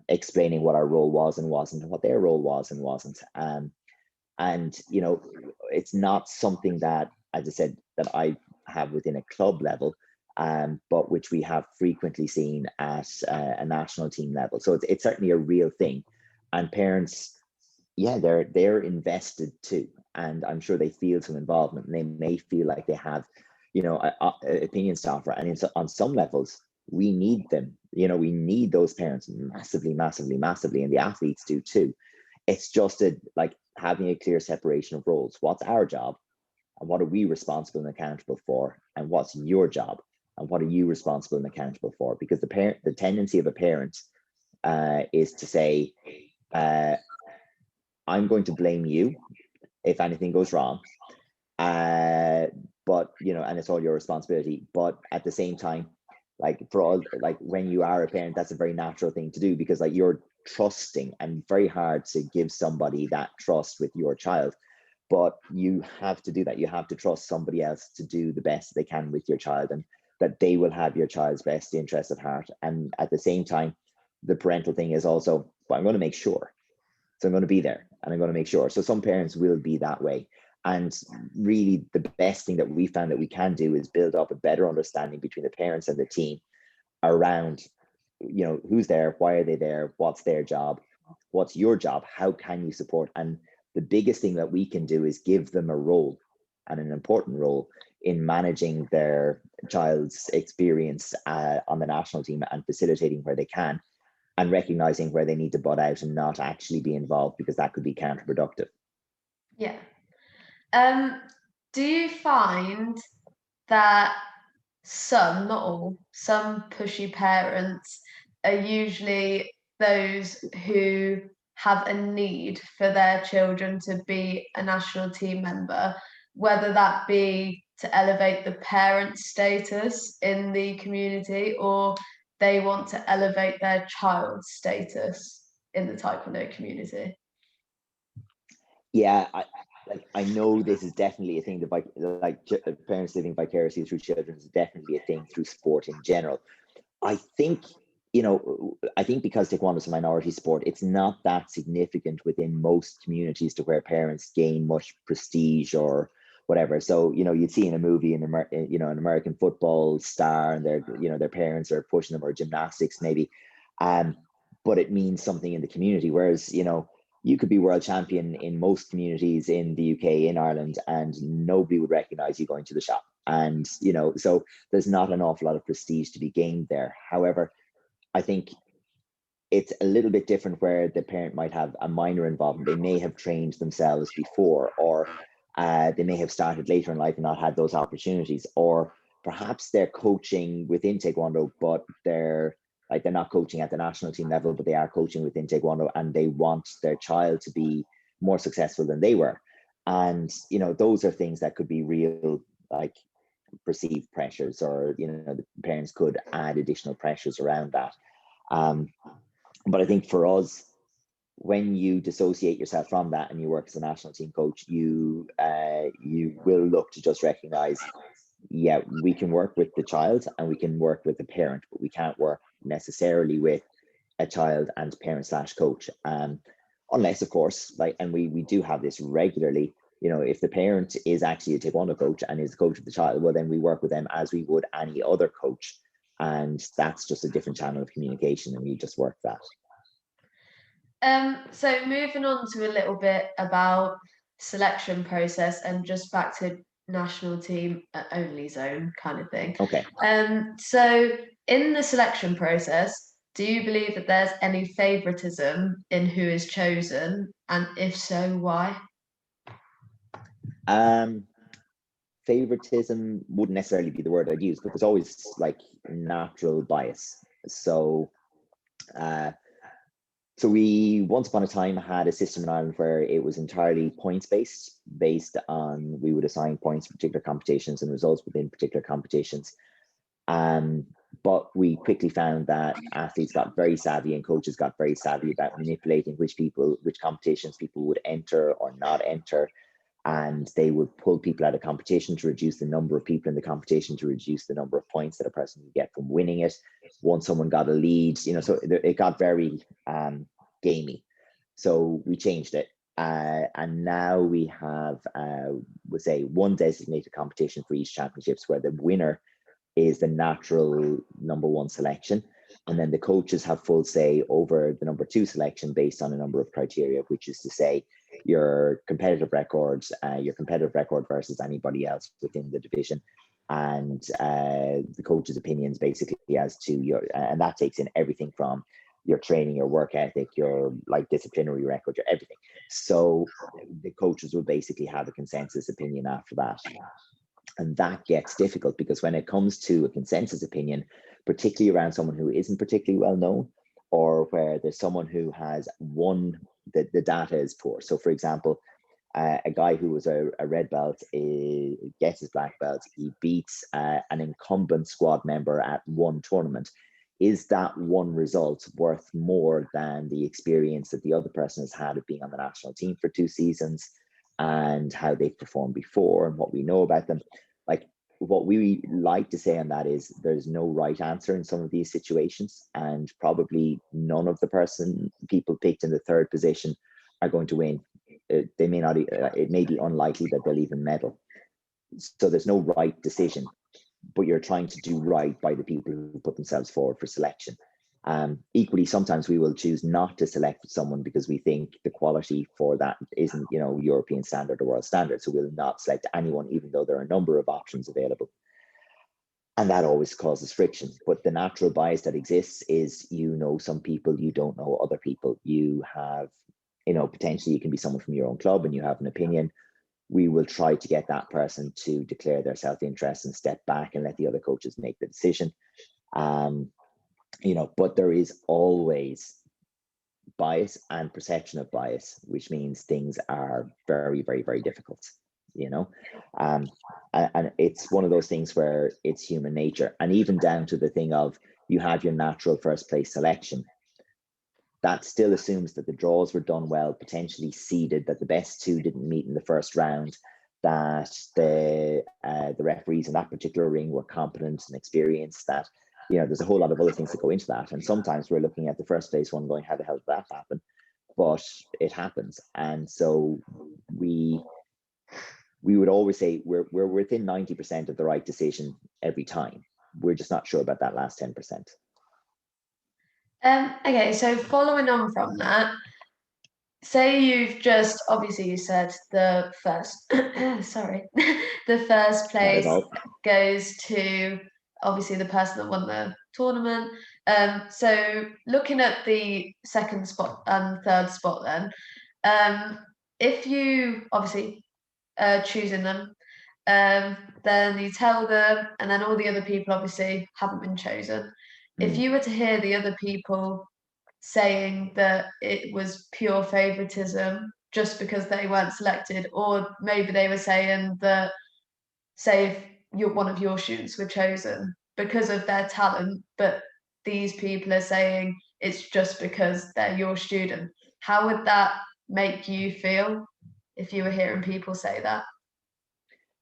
explaining what our role was and wasn't, and what their role was and wasn't. And it's not something that, as I said, that I have within a club level, but which we have frequently seen at a national team level. So it's certainly a real thing, and parents, yeah, they're invested too, and I'm sure they feel some involvement, and they may feel like they have, opinions to offer, and on some levels we need them. We need those parents massively, massively, massively, and the athletes do too. It's just like having a clear separation of roles. What's our job, and what are we responsible and accountable for, and what's your job, and what are you responsible and accountable for? Because the tendency of a parent is to say, I'm going to blame you if anything goes wrong, but and it's all your responsibility. But at the same time, like for all, like when you are a parent, that's a very natural thing to do, because like you're trusting, and very hard to give somebody that trust with your child, but you have to do that. You have to trust somebody else to do the best they can with your child, and that they will have your child's best interest at heart. And at the same time, the parental thing is also, but I'm going to make sure. So I'm going to be there, and I'm going to make sure. So some parents will be that way. And really the best thing that we found that we can do is build up a better understanding between the parents and the team around, who's there, why are they there, what's their job, what's your job, how can you support. And the biggest thing that we can do is give them a role, and an important role, in managing their child's experience on the national team, and facilitating where they can, and recognizing where they need to butt out and not actually be involved, because that could be counterproductive. Yeah. Do you find that some, not all, some pushy parents are usually those who have a need for their children to be a national team member, whether that be to elevate the parent status in the community, or they want to elevate their child's status in the Taekwondo community? Yeah, I know this is definitely a thing that like parents living vicariously through children is definitely a thing through sport in general. I think because Taekwondo is a minority sport, it's not that significant within most communities to where parents gain much prestige or whatever. So you'd see in a movie an American football star, and their parents are pushing them, or gymnastics maybe, but it means something in the community. Whereas you could be world champion in most communities in the UK, in Ireland, and nobody would recognize you going to the shop. And, so there's not an awful lot of prestige to be gained there. However, I think it's a little bit different where the parent might have a minor involvement. They may have trained themselves before, or they may have started later in life and not had those opportunities, or perhaps they're coaching within Taekwondo, but they're not coaching at the national team level, but they are coaching within Taekwondo, and they want their child to be more successful than they were. And, those are things that could be real, like perceived pressures, or, the parents could add additional pressures around that. But I think for us, when you dissociate yourself from that and you work as a national team coach, you will look to just recognize, yeah, we can work with the child and we can work with the parent, but we can't work necessarily with a child and parent / coach, unless, of course, and we do have this regularly. If the parent is actually a Taekwondo coach and is the coach of the child, well, then we work with them as we would any other coach, and that's just a different channel of communication, and we just work that. So moving on to a little bit about selection process, and just back to national team only zone kind of thing. Okay. So in the selection process, do you believe that there's any favoritism in who is chosen, and if so, why? Favoritism wouldn't necessarily be the word I'd use, but there's always like natural bias. So we once upon a time had a system in Ireland where it was entirely points based on, we would assign points for particular competitions and results within particular competitions. But we quickly found that athletes got very savvy, and coaches got very savvy about manipulating which competitions people would enter or not enter. and they would pull people out of competition to reduce the number of people in the competition, to reduce the number of points that a person would get from winning it. Once someone got a lead, so it got very gamey. So we changed it. And now we have, we'll say, one designated competition for each championships, where the winner is the natural number one selection. And then the coaches have full say over the number two selection based on a number of criteria, which is to say your competitive records, your competitive record versus anybody else within the division, and the coach's opinions basically as to your, and that takes in everything from your training, your work ethic, your like disciplinary record, your everything. So the coaches will basically have a consensus opinion after that. And that gets difficult because when it comes to a consensus opinion, particularly around someone who isn't particularly well known, or where there's someone who has won, the data is poor. So for example, a guy who was a red belt gets his black belt, he beats an incumbent squad member at one tournament. Is that one result worth more than the experience that the other person has had of being on the national team for 2 seasons and how they've performed before and what we know about them? Like, what we like to say on that is there's no right answer in some of these situations, and probably none of the people picked in the third position are going to win. They may not, it may be unlikely that they'll even medal. So there's no right decision, but you're trying to do right by the people who put themselves forward for selection. Equally, sometimes we will choose not to select someone because we think the quality for that isn't, European standard or world standard. So we'll not select anyone, even though there are a number of options available. And that always causes friction. But the natural bias that exists is, some people, you don't know other people. You have, potentially you can be someone from your own club and you have an opinion. We will try to get that person to declare their self-interest and step back and let the other coaches make the decision. But there is always bias and perception of bias, which means things are very, very, very difficult, and it's one of those things where it's human nature. And even down to the thing of, you have your natural first place selection, that still assumes that the draws were done well, potentially seeded, that the best two didn't meet in the first round, that the referees in that particular ring were competent and experienced, that there's a whole lot of other things that go into that. And sometimes we're looking at the first place one going, how the hell did that happen? But it happens. And so we would always say we're within 90% of the right decision every time. We're just not sure about that last 10%. Okay, so following on from that, say you've just, obviously you said the first, sorry, the first place goes to obviously the person that won the tournament. So looking at the second spot and third spot then, if you obviously choosing them, then you tell them, and then all the other people obviously haven't been chosen. If you were to hear the other people saying that it was pure favoritism just because they weren't selected, or maybe they were saying that, say if one of your students were chosen because of their talent, but these people are saying it's just because they're your student, how would that make you feel if you were hearing people say that?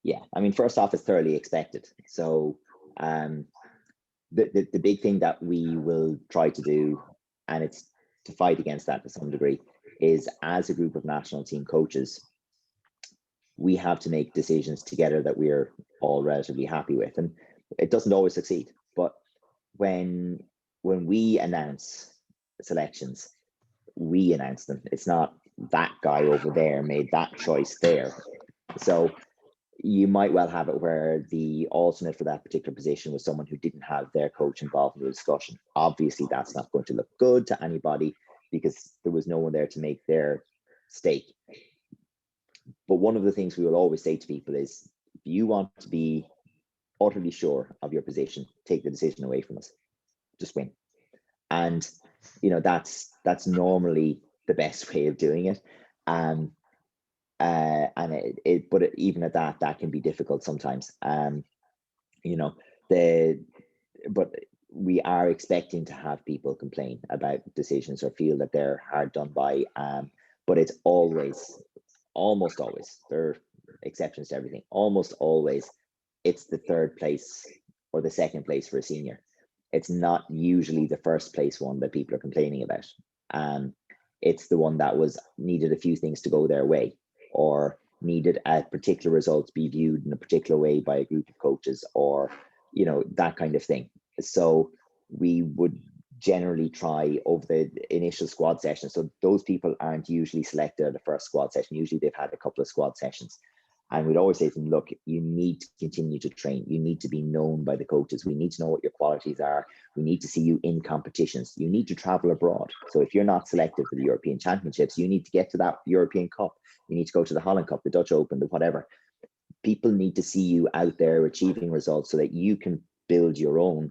Yeah, I mean, first off, it's thoroughly expected. So the big thing that we will try to do, and it's to fight against that to some degree, is as a group of national team coaches, we have to make decisions together that we're all relatively happy with. And it doesn't always succeed, but when we announce selections, we announce them. It's not that guy over there made that choice there. So you might well have it where the alternate for that particular position was someone who didn't have their coach involved in the discussion. Obviously, that's not going to look good to anybody because there was no one there to make their stake. But one of the things we will always say to people is, if you want to be utterly sure of your position, take the decision away from us. Just win. And that's normally the best way of doing it. And even at that can be difficult sometimes. But we are expecting to have people complain about decisions or feel that they're hard done by. But it's almost always, there are exceptions to everything. Almost always, it's the third place or the second place for a senior. It's not usually the first place one that people are complaining about. It's the one that was needed a few things to go their way, or needed a particular result to be viewed in a particular way by a group of coaches, or that kind of thing. So we would generally try over the initial squad session. So those people aren't usually selected at the first squad session. Usually they've had a couple of squad sessions. And we'd always say to them, look, you need to continue to train. You need to be known by the coaches. We need to know what your qualities are. We need to see you in competitions. You need to travel abroad. So if you're not selected for the European Championships, you need to get to that European Cup. You need to go to the Holland Cup, the Dutch Open, the whatever. People need to see you out there achieving results so that you can build your own,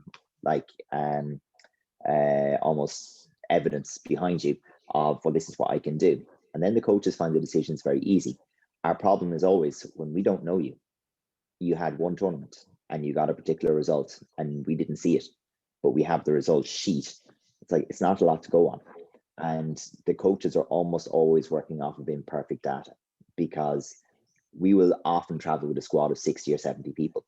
almost evidence behind you of, well, this is what I can do. And then the coaches find the decisions very easy. Our problem is always when we don't know you. You had one tournament and you got a particular result and we didn't see it, but we have the result sheet. It's like, it's not a lot to go on. And the coaches are almost always working off of imperfect data, because we will often travel with a squad of 60 or 70 people.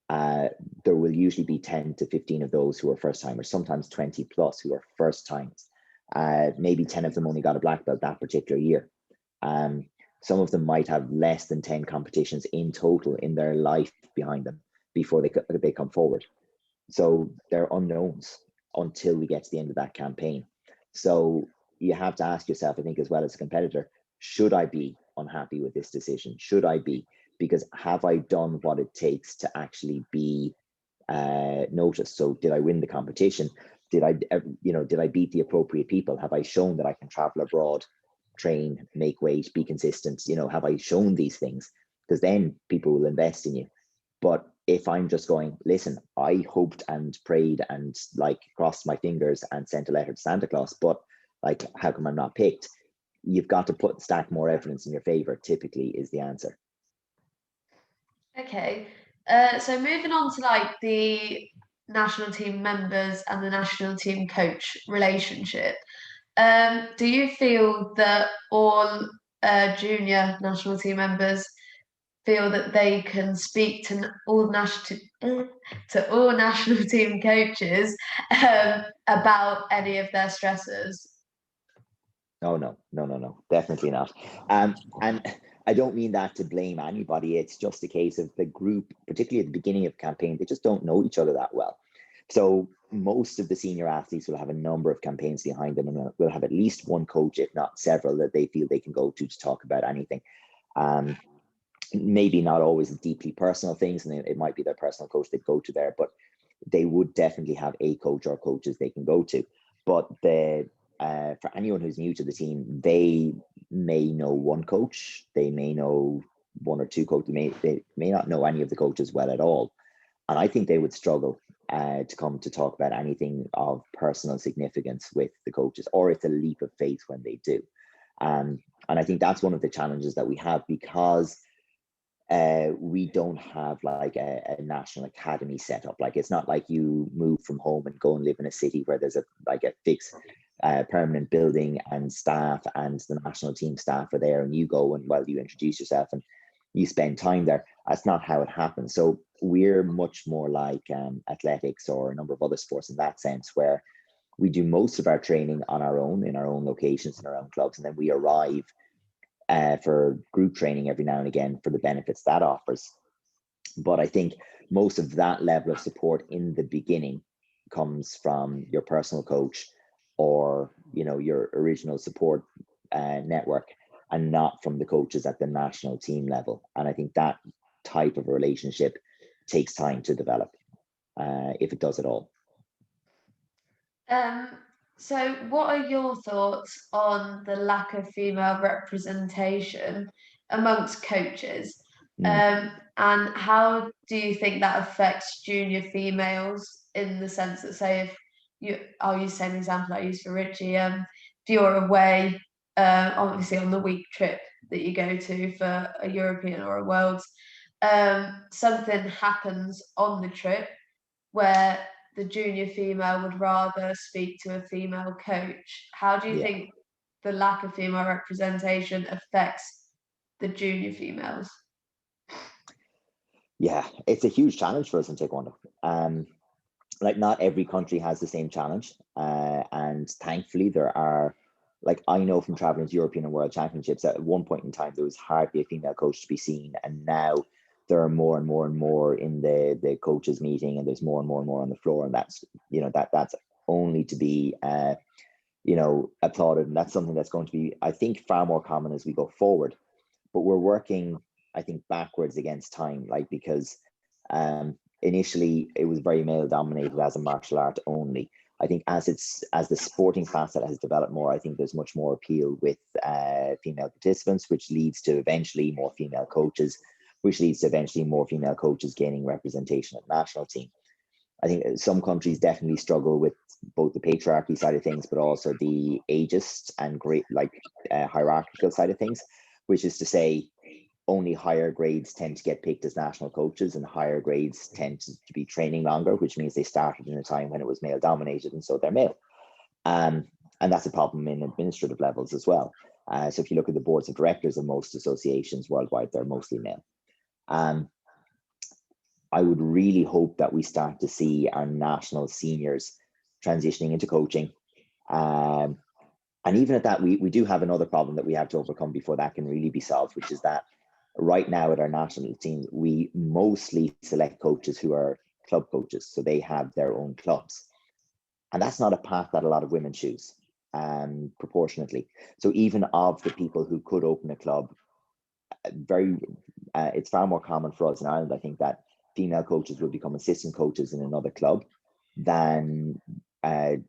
There will usually be 10 to 15 of those who are first timers, sometimes 20 plus who are first timers. Maybe 10 of them only got a black belt that particular year. Some of them might have less than 10 competitions in total in their life behind them before they come forward. So they're unknowns until we get to the end of that campaign. So you have to ask yourself, I think, as well as a competitor, should I be unhappy with this decision? Should I be? Because have I done what it takes to actually be noticed? So did I win the competition? Did I beat the appropriate people? Have I shown that I can travel abroad, train, make weight, be consistent? Have I shown these things? Because then people will invest in you. But if I'm just going, listen, I hoped and prayed and crossed my fingers and sent a letter to Santa Claus, but how come I'm not picked? You've got to stack more evidence in your favor, typically, is the answer. Okay. So moving on to the national team members and the national team coach relationship. Do you feel that all junior national team members feel that they can speak to all national team coaches about any of their stresses? No, definitely not. And I don't mean that to blame anybody. It's just a case of the group, particularly at the beginning of the campaign, they just don't know each other that well. So most of the senior athletes will have a number of campaigns behind them, and will have at least one coach, if not several, that they feel they can go to talk about anything. Maybe not always deeply personal things, and it might be their personal coach they go to there, but they would definitely have a coach or coaches they can go to. But for anyone who's new to the team, they may know one coach, they may know one or two coaches, they may not know any of the coaches well at all. And I think they would struggle to come to talk about anything of personal significance with the coaches, or it's a leap of faith when they do. And I think that's one of the challenges that we have, because we don't have a national academy set up. It's not like you move from home and go and live in a city where there's a fixed permanent building and staff, and the national team staff are there, and you go and you introduce yourself and you spend time there. That's not how it happens. So we're much more like athletics or a number of other sports in that sense, where we do most of our training on our own, in our own locations, in our own clubs, and then we arrive for group training every now and again for the benefits that offers. But I think most of that level of support in the beginning comes from your personal coach, or your original support network, and not from the coaches at the national team level. And I think that type of relationship takes time to develop, if it does at all. So what are your thoughts on the lack of female representation amongst coaches? And how do you think that affects junior females, in the sense that, say, I'll use the same example I used for Richie, if you're away, obviously on the week trip that you go to for a European or a Worlds, something happens on the trip where the junior female would rather speak to a female coach. How do you think the lack of female representation affects the junior females? Yeah, it's a huge challenge for us in Taekwondo. Like not every country has the same challenge. And thankfully there are, like I know from traveling to European and World Championships, at one point in time, there was hardly a female coach to be seen. And now there are more and more and more in the coaches meeting, and there's more and more and more on the floor. And that's, that's only to be, applauded. And that's something that's going to be, I think, far more common as we go forward. But we're working, I think, backwards against time, like, because initially it was very male dominated as a martial art only. I think as the sporting facet has developed more, I think there's much more appeal with female participants, which leads to eventually more female coaches, which leads to eventually more female coaches gaining representation at national team. I think some countries definitely struggle with both the patriarchy side of things, but also the ageist and great, hierarchical side of things, which is to say only higher grades tend to get picked as national coaches, and higher grades tend to be training longer, which means they started in a time when it was male dominated, and so they're male. And that's a problem in administrative levels as well. So if you look at the boards of directors of most associations worldwide, they're mostly male. I would really hope that we start to see our national seniors transitioning into coaching. And even at that, we do have another problem that we have to overcome before that can really be solved, which is that right now at our national team, we mostly select coaches who are club coaches. So they have their own clubs. And that's not a path that a lot of women choose, proportionately. So even of the people who could open a club, it's far more common for us in Ireland, I think, that female coaches will become assistant coaches in another club than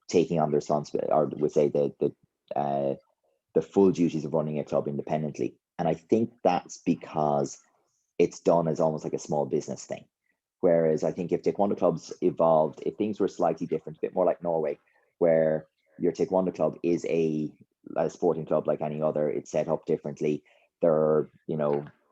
taking on the responsibility, or would say the full duties of running a club independently. And I think that's because it's done as almost like a small business thing. Whereas I think if Taekwondo clubs evolved, if things were slightly different, a bit more like Norway, where your Taekwondo club is a sporting club like any other, it's set up differently. There are,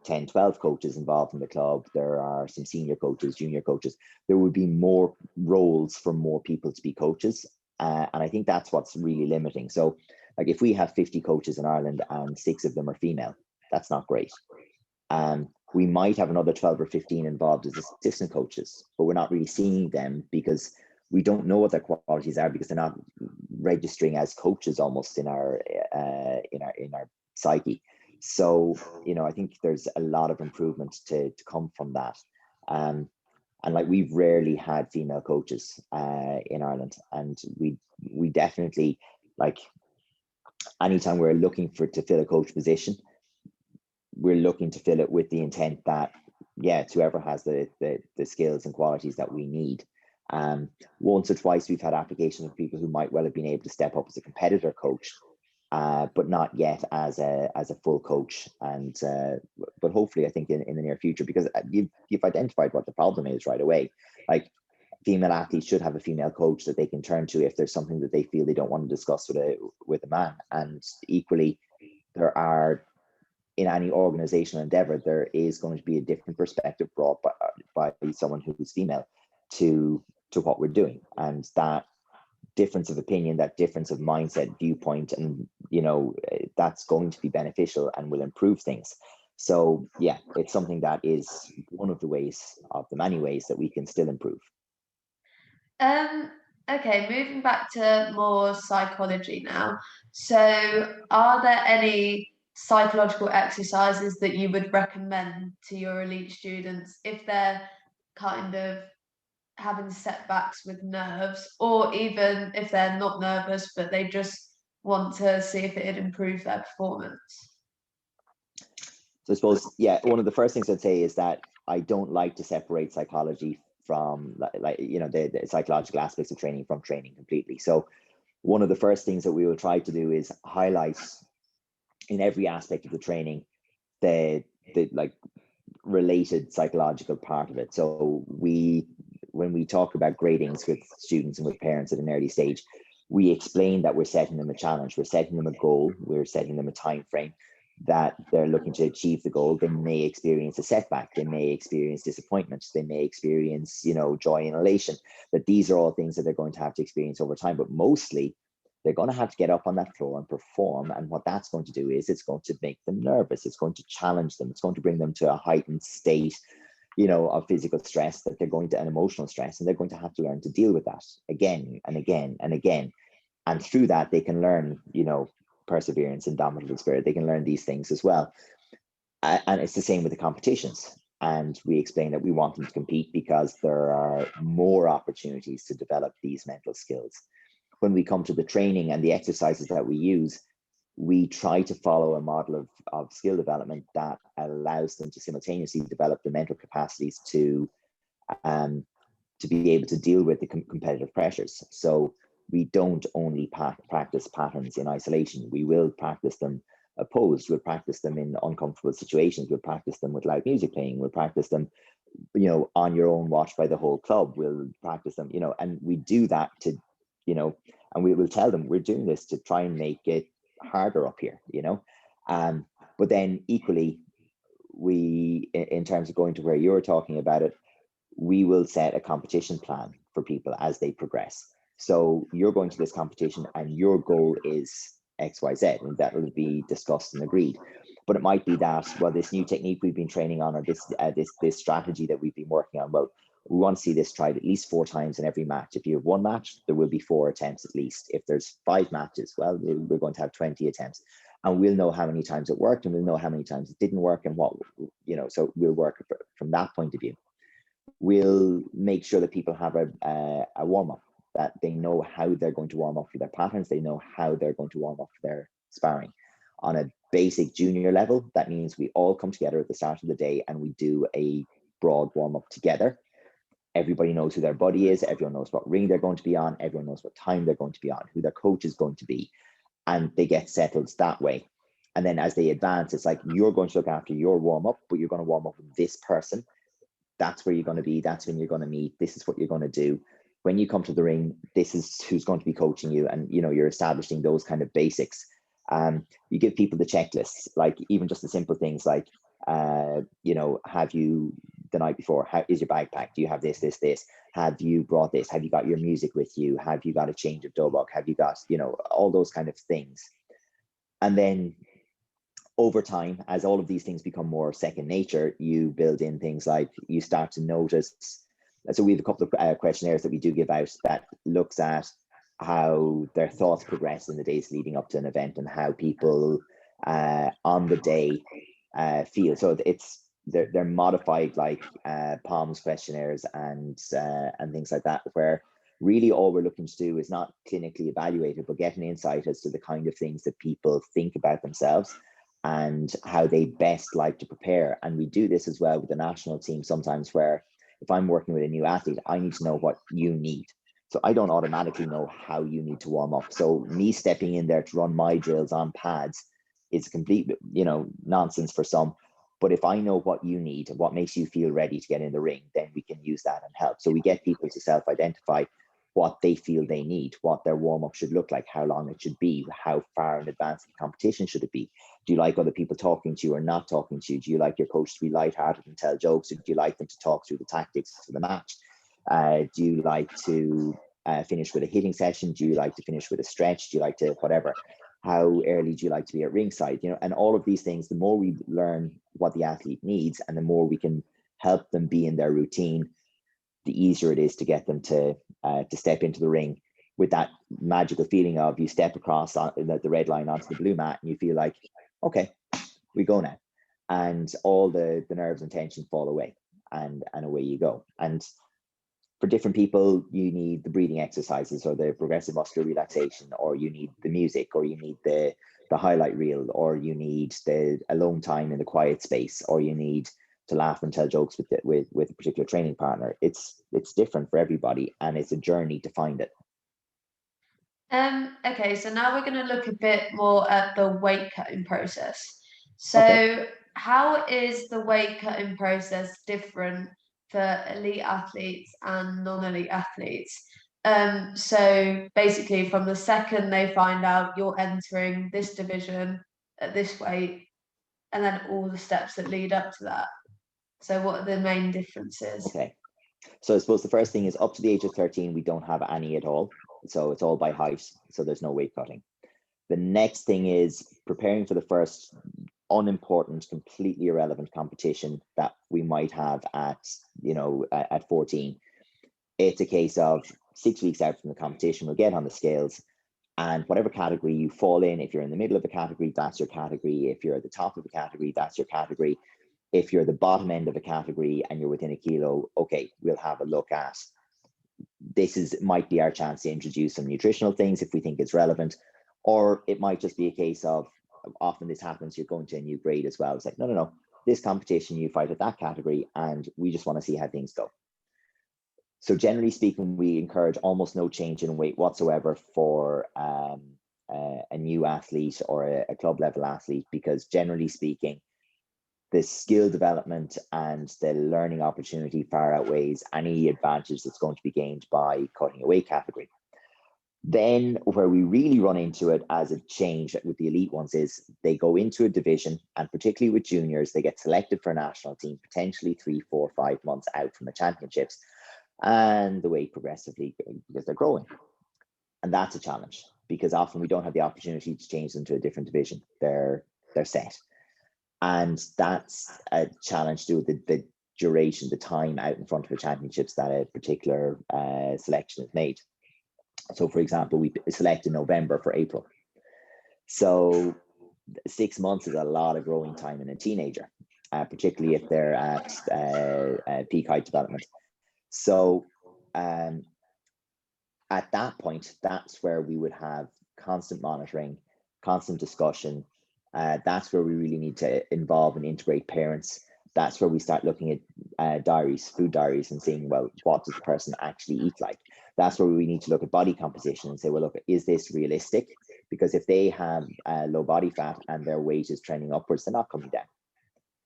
10, 12 coaches involved in the club. There are some senior coaches, junior coaches. There would be more roles for more people to be coaches. And I think that's what's really limiting. So like if we have 50 coaches in Ireland and 6 of them are female, that's not great. We might have another 12 or 15 involved as assistant coaches, but we're not really seeing them because we don't know what their qualities are, because they're not registering as coaches almost in our psyche. So, I think there's a lot of improvement to come from that. And like we've rarely had female coaches in Ireland, and we definitely, like, anytime we're looking to fill a coach position, we're looking to fill it with the intent that, it's whoever has the skills and qualities that we need. Once or twice we've had applications of people who might well have been able to step up as a competitor coach, but not yet as a full coach. And but hopefully, I think in the near future, because you've identified what the problem is right away. Like, female athletes should have a female coach that they can turn to if there's something that they feel they don't want to discuss with a man. And equally, there are, in any organizational endeavor, there is going to be a different perspective brought by someone who's female to what we're doing. And that difference of opinion, that difference of mindset, viewpoint, and that's going to be beneficial and will improve things. So it's something that is one of the ways, of the many ways, that we can still improve. Okay, moving back to more psychology now. So are there any psychological exercises that you would recommend to your elite students if they're kind of having setbacks with nerves, or even if they're not nervous but they just want to see if it'd improve their performance? So I suppose, one of the first things I'd say is that I don't like to separate psychology from the psychological aspects of training from training completely. So one of the first things that we will try to do is highlight in every aspect of the training the related psychological part of it. So when we talk about gradings with students and with parents at an early stage, we explain that we're setting them a challenge, we're setting them a goal, we're setting them a time frame that they're looking to achieve the goal. They may experience a setback, they may experience disappointment, they may experience, joy and elation. But these are all things that they're going to have to experience over time. But mostly, they're going to have to get up on that floor and perform. And what that's going to do is it's going to make them nervous. It's going to challenge them. It's going to bring them to a heightened state of physical stress, that they're going to, an emotional stress, and they're going to have to learn to deal with that again and again and again. And through that, they can learn, perseverance, indomitable spirit. They can learn these things as well. And it's the same with the competitions. And we explain that we want them to compete because there are more opportunities to develop these mental skills. When we come to the training and the exercises that we use, we try to follow a model of skill development that allows them to simultaneously develop the mental capacities to be able to deal with the competitive pressures. So we don't only practice patterns in isolation. We will practice them opposed. We'll practice them in uncomfortable situations. We'll practice them with loud music playing. We'll practice them, on your own watch by the whole club. We'll practice them, and we do that to, and we will tell them we're doing this to try and make it harder up here, but then equally, we, in terms of going to where you're talking about it, we will set a competition plan for people as they progress. So you're going to this competition and your goal is XYZ, and that will be discussed and agreed. But it might be that, well, this new technique we've been training on, or this strategy that we've been working on, well, we want to see this tried at least 4 times in every match. If you have 1 match, there will be 4 attempts at least. If there's 5 matches, well, we're going to have 20 attempts. And we'll know how many times it worked, and we'll know how many times it didn't work, and what, so we'll work from that point of view. We'll make sure that people have a warm-up, that they know how they're going to warm up for their patterns. They know how they're going to warm up for their sparring. On a basic junior level, that means we all come together at the start of the day and we do a broad warm-up together. Everybody knows who their buddy is. Everyone knows what ring they're going to be on. Everyone knows what time they're going to be on, who their coach is going to be. And they get settled that way. And then as they advance, it's like, you're going to look after your warm-up, but you're going to warm up with this person. That's where you're going to be. That's when you're going to meet. This is what you're going to do. When you come to the ring, this is who's going to be coaching you. And, you're establishing those kind of basics. You give people the checklists, like even just the simple things like, have you, the night before, how is your backpack? Do you have this? Have you brought this? Have you got your music with you? Have you got a change of dobok? Have you got, all those kind of things? And then over time, as all of these things become more second nature, you build in things like, you start to notice. So we have a couple of questionnaires that we do give out that looks at how their thoughts progress in the days leading up to an event, and how people on the day feel. So they're modified, like POMS questionnaires and things like that, where really all we're looking to do is not clinically evaluated, but get an insight as to the kind of things that people think about themselves and how they best like to prepare. And we do this as well with the national team sometimes, where if I'm working with a new athlete, I need to know what you need. So I don't automatically know how you need to warm up. So me stepping in there to run my drills on pads is complete, nonsense for some. But if I know what you need, what makes you feel ready to get in the ring, then we can use that and help. So we get people to self-identify what they feel they need, what their warm-up should look like, how long it should be, how far in advance of the competition should it be. Do you like other people talking to you or not talking to you? Do you like your coach to be lighthearted and tell jokes, or do you like them to talk through the tactics for the match? Do you like to finish with a hitting session? Do you like to finish with a stretch? Do you like to whatever? How early do you like to be at ringside? And all of these things, the more we learn what the athlete needs and the more we can help them be in their routine, the easier it is to get them to step into the ring with that magical feeling of, you step across the red line onto the blue mat and you feel like, okay, we go now. And all the nerves and tension fall away, and away you go. And for different people, you need the breathing exercises or the progressive muscular relaxation, or you need the music, or you need the highlight reel, or you need the alone time in the quiet space, or you need to laugh and tell jokes with a particular training partner. It's different for everybody, and it's a journey to find it. Okay, so now we're going to look a bit more at the weight cutting process. So Okay. how is the weight cutting process different for elite athletes and non-elite athletes? So basically, from the second they find out you're entering this division at this weight, and then all the steps that lead up to that. So what are the main differences? Okay. So I suppose the first thing is, up to the age of 13, we don't have any at all. So it's all by height. So there's no weight cutting. The next thing is preparing for the first unimportant, completely irrelevant competition that we might have at, at 14. It's a case of 6 weeks out from the competition, we'll get on the scales, and whatever category you fall in, if you're in the middle of a category, that's your category. If you're at the top of a category, that's your category. If you're the bottom end of a category and you're within a kilo, okay, we'll have a look at might be our chance to introduce some nutritional things if we think it's relevant, or it might just be a case of, often this happens, you're going to a new grade as well. It's like, no, this competition you fight at that category, and we just want to see how things go. So generally speaking, we encourage almost no change in weight whatsoever for a new athlete or a club level athlete, because generally speaking, the skill development and the learning opportunity far outweighs any advantage that's going to be gained by cutting a weight category. Then where we really run into it as a change with the elite ones is they go into a division, and particularly with juniors, they get selected for a national team, potentially 3, 4, 5 months out from the championships, and the weight progressively, because they're growing. And that's a challenge, because often we don't have the opportunity to change them to a different division. They're set. And that's a challenge to the duration, the time out in front of the championships that a particular selection is made. So for example, we select in November for April. So 6 months is a lot of growing time in a teenager, particularly if they're at peak height development. So at that point, that's where we would have constant monitoring, constant discussion. That's where we really need to involve and integrate parents. That's where we start looking at diaries, food diaries, and seeing, well, what does the person actually eat like? That's where we need to look at body composition and say, well, look, is this realistic? Because if they have low body fat and their weight is trending upwards, they're not coming down.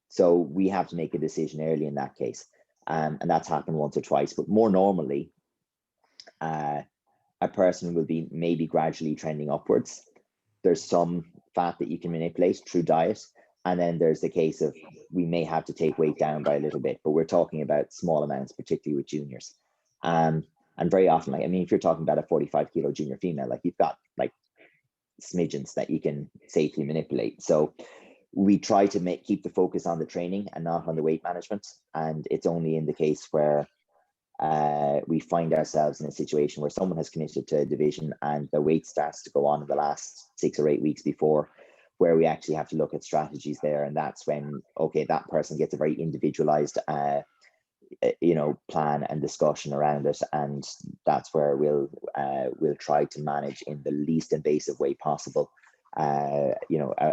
So we have to make a decision early in that case. And that's happened once or twice, but more normally, a person will be maybe gradually trending upwards. There's some fat that you can manipulate through diet. And then there's the case of we may have to take weight down by a little bit, but we're talking about small amounts, particularly with juniors. And very often, if you're talking about a 45 kilo junior female, you've got smidgens that you can safely manipulate. So we try to keep the focus on the training and not on the weight management. And it's only in the case where we find ourselves in a situation where someone has committed to a division and the weight starts to go on in the last 6 or 8 weeks before, where we actually have to look at strategies there. And that's when, okay, that person gets a very individualized plan and discussion around it, and that's where we'll try to manage in the least invasive way possible a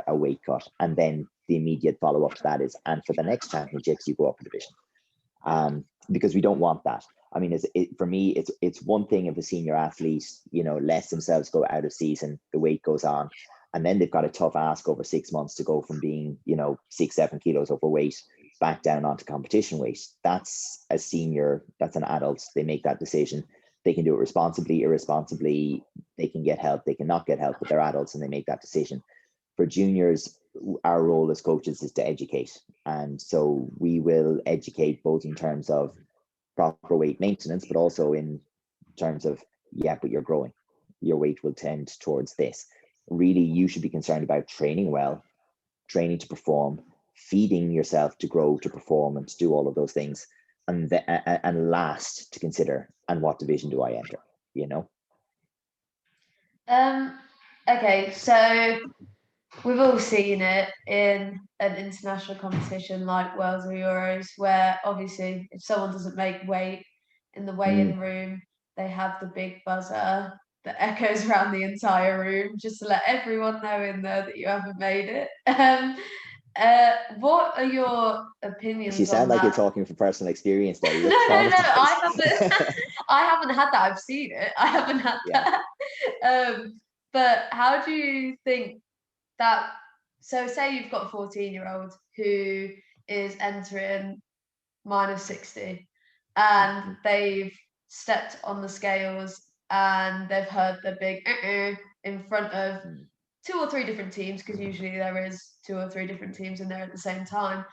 weight cut. And then the immediate follow-up to that is, and for the next championships you go up a division, because we don't want that. For me, it's one thing if a senior athlete lets themselves go out of season, the weight goes on, and then they've got a tough ask over 6 months to go from being 6-7 kilos overweight back down onto competition weight. That's a senior, that's an adult. They make that decision. They can do it responsibly, irresponsibly. They can get help, they cannot get help, but they're adults and they make that decision. For juniors, our role as coaches is to educate. And so we will educate both in terms of proper weight maintenance, but also in terms of, but you're growing. Your weight will tend towards this. Really, you should be concerned about training well, training to perform, feeding yourself to grow, to perform, and to do all of those things. And last to consider, and what division do I enter? Okay, so we've all seen it in an international competition like Worlds or Euros, where obviously if someone doesn't make weight in the weigh-in room, they have the big buzzer that echoes around the entire room just to let everyone know in there that you haven't made it. What are your opinions? You sound on like that? you're talking from personal experience there. No, I haven't. I haven't had that. I've seen it. I haven't had that. But how do you think that? So, say you've got a 14-year-old who is entering -60, and they've stepped on the scales and they've heard the big in front of 2 or 3 different teams, because usually there is 2 or 3 different teams in there at the same time.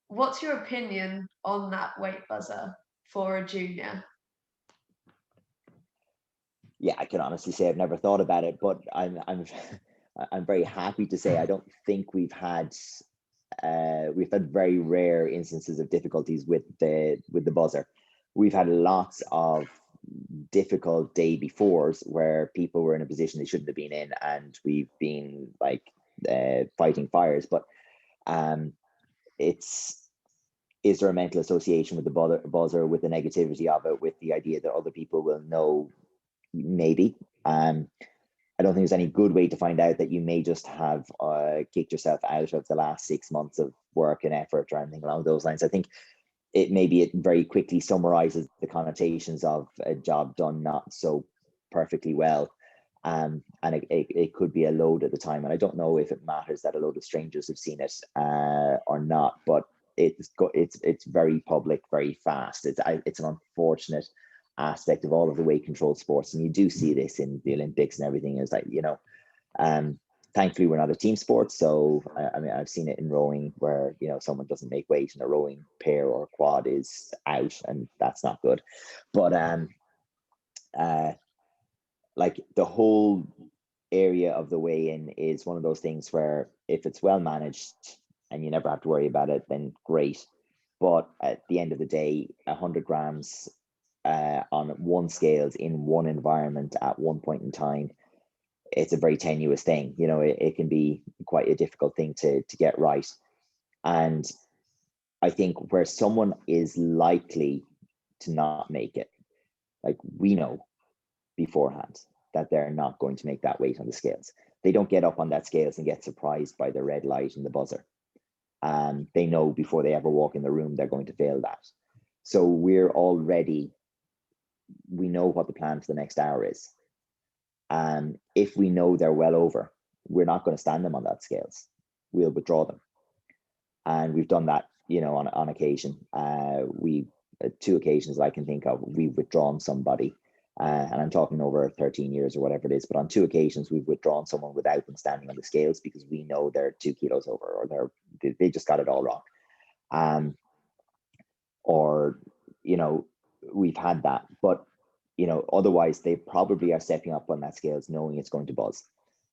What's your opinion on that weight buzzer for a junior? Yeah, I can honestly say I've never thought about it, but I'm very happy to say I don't think we've had we've had very rare instances of difficulties with the buzzer. We've had lots of difficult day befores where people were in a position they shouldn't have been in, and we've been like fighting fires. But is there a mental association with the buzzer, with the negativity of it, with the idea that other people will know? Maybe. I don't think there's any good way to find out that you may just have kicked yourself out of the last 6 months of work and effort or anything along those lines. I think it very quickly summarizes the connotations of a job done not so perfectly well. And it could be a load at the time. And I don't know if it matters that a load of strangers have seen it or not, but it's very public, very fast. It's an unfortunate aspect of all of the weight control sports, and you do see this in the Olympics and everything. Is like, thankfully we're not a team sport, so I mean, I've seen it in rowing where someone doesn't make weight and a rowing pair or quad is out, and that's not good. But like the whole area of the weigh-in is one of those things where if it's well managed and you never have to worry about it, then great. But at the end of the day, 100 grams on one scales in one environment at one point in time, it's a very tenuous thing. It can be quite a difficult thing to get right. And I think where someone is likely to not make it, like we know beforehand that they're not going to make that weight on the scales. They don't get up on that scales and get surprised by the red light and the buzzer. They know before they ever walk in the room they're going to fail that. So we know what the plan for the next hour is. If we know they're well over, we're not going to stand them on that scales. We'll withdraw them. And we've done that, on occasion. We 2 occasions that I can think of, we've withdrawn somebody, and I'm talking over 13 years or whatever it is, but on 2 occasions we've withdrawn someone without them standing on the scales because we know they're 2 kilos over, or they just got it all wrong. Or we've had that, but otherwise they probably are stepping up on that scales knowing it's going to buzz,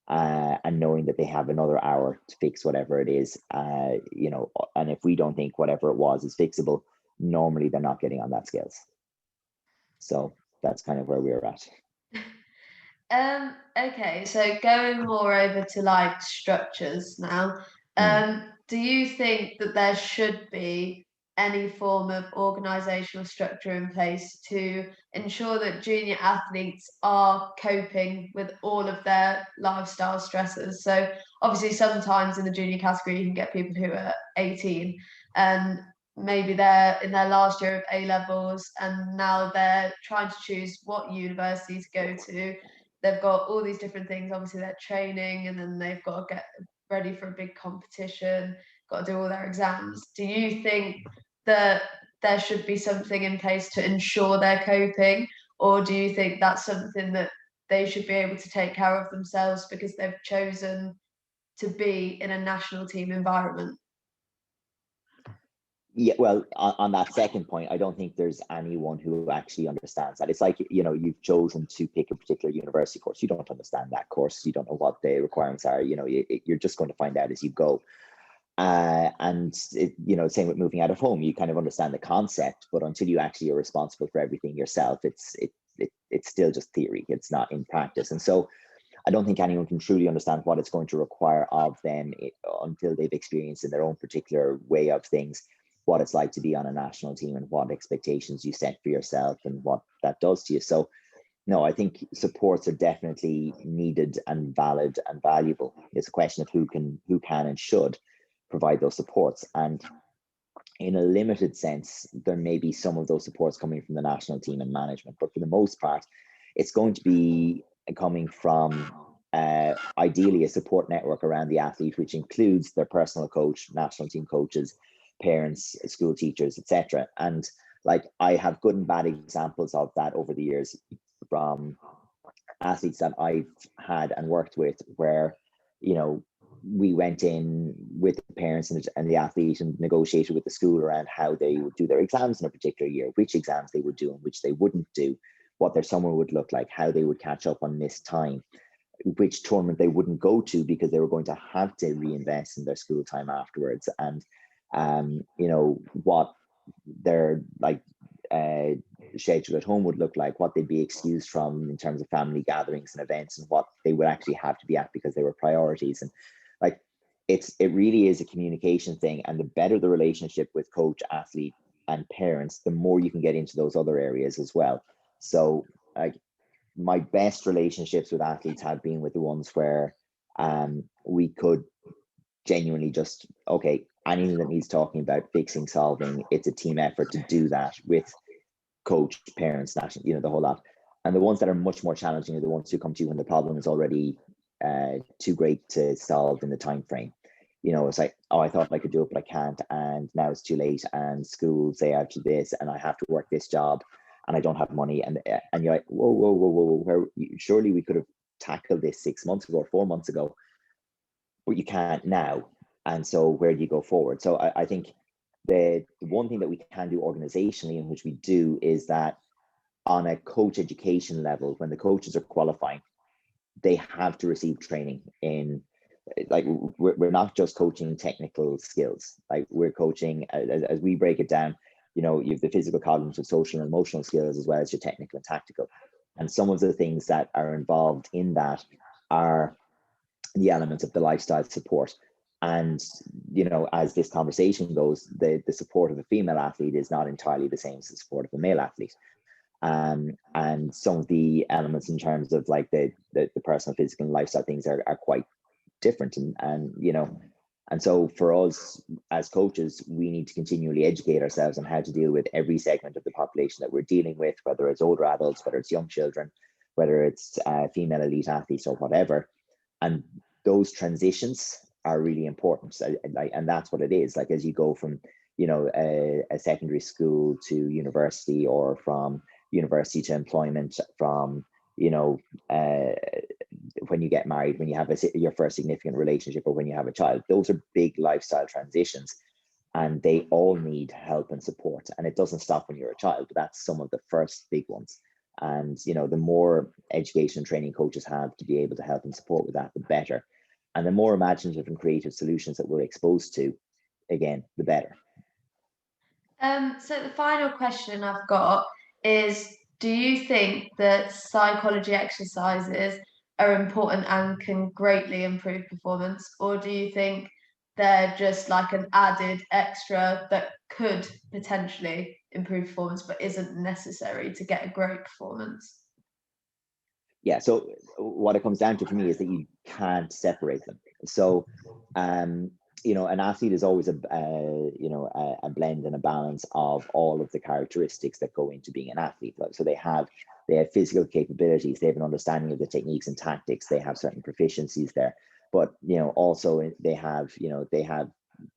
and knowing that they have another hour to fix whatever it is, and if we don't think whatever it was is fixable, normally they're not getting on that scales. So that's kind of where we're at. Okay, so going more over to like structures now, do you think that there should be any form of organizational structure in place to ensure that junior athletes are coping with all of their lifestyle stresses? So obviously sometimes in the junior category you can get people who are 18 and maybe they're in their last year of A levels and now they're trying to choose what university to go to. They've got all these different things. Obviously they're training and then they've got to get ready for a big competition, got to do all their exams. Do you think that there should be something in place to ensure they're coping, or do you think that's something that they should be able to take care of themselves because they've chosen to be in a national team environment? Yeah, well, on that second point, I don't think there's anyone who actually understands that. It's like, you've chosen to pick a particular university course. You don't understand that course. You don't know what the requirements are. You're just going to find out as you go. And same with moving out of home. You kind of understand the concept, but until you actually are responsible for everything yourself, it's still just theory. It's not in practice. And so I don't think anyone can truly understand what it's going to require of them until they've experienced in their own particular way of things what it's like to be on a national team and what expectations you set for yourself and what that does to you. So no, I think supports are definitely needed and valid and valuable. It's a question of who can and should provide those supports. And in a limited sense, there may be some of those supports coming from the national team and management, but for the most part, it's going to be coming from ideally a support network around the athlete, which includes their personal coach, national team coaches, parents, school teachers, etc. And like, I have good and bad examples of that over the years from athletes that I've had and worked with, where we went in with the parents and the athlete and negotiated with the school around how they would do their exams in a particular year, which exams they would do and which they wouldn't do, what their summer would look like, how they would catch up on missed time. which tournament they wouldn't go to because they were going to have to reinvest in their school time afterwards, and you know, what their like schedule at home would look like, what they'd be excused from in terms of family gatherings and events, and what they would actually have to be at because they were priorities. And like, it really is a communication thing, and the better the relationship with coach, athlete, and parents, the more you can get into those other areas as well. So like, my best relationships with athletes have been with the ones where we could genuinely just, okay, anything that needs talking about, fixing, solving, it's a team effort to do that with coach, parents, that, you know, the whole lot. And the ones that are much more challenging are the ones who come to you when the problem is already too great to solve in the time frame. You know, it's like, oh, I thought I could do it, but I can't, and now it's too late, and school say I have to do this, and I have to work this job, and I don't have money, and you're like, whoa, where, surely we could have tackled this 6 months ago or 4 months ago, but you can't now. And so where do you go forward? So I think the one thing that we can do organizationally, in which we do, is that on a coach education level, when the coaches are qualifying, they have to receive training in, like, we're not just coaching technical skills. Like, we're coaching, as we break it down, you know, you have the physical, cognitive, social, and emotional skills, as well as your technical and tactical. And some of the things that are involved in that are the elements of the lifestyle support. And, you know, as this conversation goes, the support of a female athlete is not entirely the same as the support of a male athlete. And some of the elements in terms of like the personal, physical, and lifestyle things are quite different. And you know, and so for us as coaches, we need to continually educate ourselves on how to deal with every segment of the population that we're dealing with, whether it's older adults, whether it's young children, whether it's female elite athletes, or whatever. And those transitions are really important. And that's what it is. Like, as you go from, you know, a secondary school to university, or from university to employment, from, you know, when you get married, when you have your first significant relationship, or when you have a child, those are big lifestyle transitions, and they all need help and support. And it doesn't stop when you're a child, but that's some of the first big ones. And, you know, the more education and training coaches have to be able to help and support with that, the better. And the more imaginative and creative solutions that we're exposed to, again, the better. So the final question I've got is, do you think that psychology exercises are important and can greatly improve performance, or do you think they're just like an added extra that could potentially improve performance but isn't necessary to get a great performance? Yeah, so what it comes down to for me is that you can't separate them. So you know, an athlete is always you know, a blend and a balance of all of the characteristics that go into being an athlete. So they have physical capabilities, they have an understanding of the techniques and tactics, they have certain proficiencies there, but, you know, also they have, you know, they have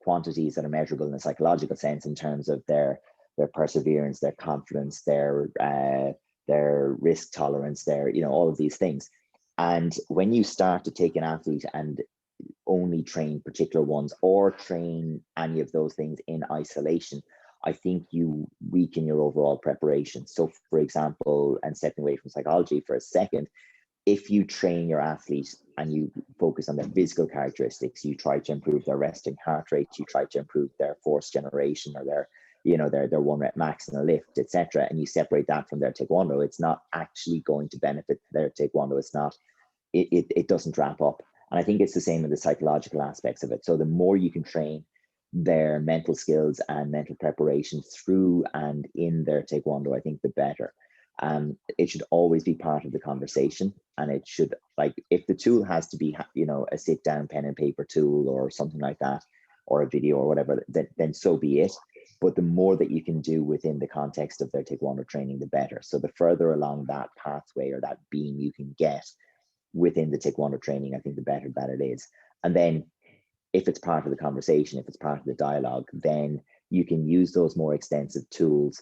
quantities that are measurable in a psychological sense, in terms of their perseverance, their confidence, their risk tolerance, their, you know, all of these things. And when you start to take an athlete and only train particular ones, or train any of those things in isolation, I think you weaken your overall preparation. So, for example, and stepping away from psychology for a second, if you train your athlete and you focus on their physical characteristics, you try to improve their resting heart rate, you try to improve their force generation, or their, you know, their 1 rep max in a lift, etc., and you separate that from their taekwondo, it's not actually going to benefit their taekwondo. It's not, it doesn't wrap up. And I think it's the same in the psychological aspects of it. So the more you can train their mental skills and mental preparation through and in their taekwondo, I think the better. It should always be part of the conversation, and it should, like, if the tool has to be, you know, a sit down pen and paper tool or something like that, or a video or whatever, then so be it. But the more that you can do within the context of their taekwondo training, the better. So the further along that pathway, or that beam, you can get within the taekwondo training, I think the better that it is. And then if it's part of the conversation, if it's part of the dialogue, then you can use those more extensive tools,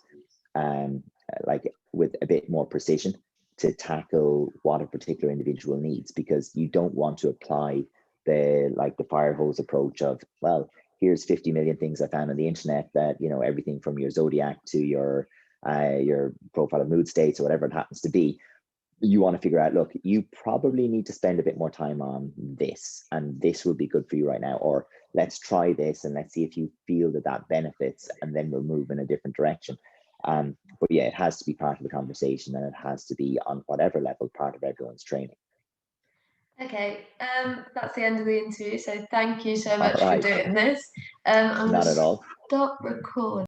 like with a bit more precision, to tackle what a particular individual needs, because you don't want to apply the fire hose approach of, well, here's 50 million things I found on the internet that, you know, everything from your zodiac to your profile of mood states, or whatever it happens to be. you want to figure out, look, you probably need to spend a bit more time on this, and this will be good for you right now, or let's try this and let's see if you feel that that benefits, and then we'll move in a different direction. But yeah, it has to be part of the conversation, and it has to be on whatever level part of everyone's training. Okay, that's the end of the interview. So thank you so All much for right, doing this. I'm not gonna at all. stop recording.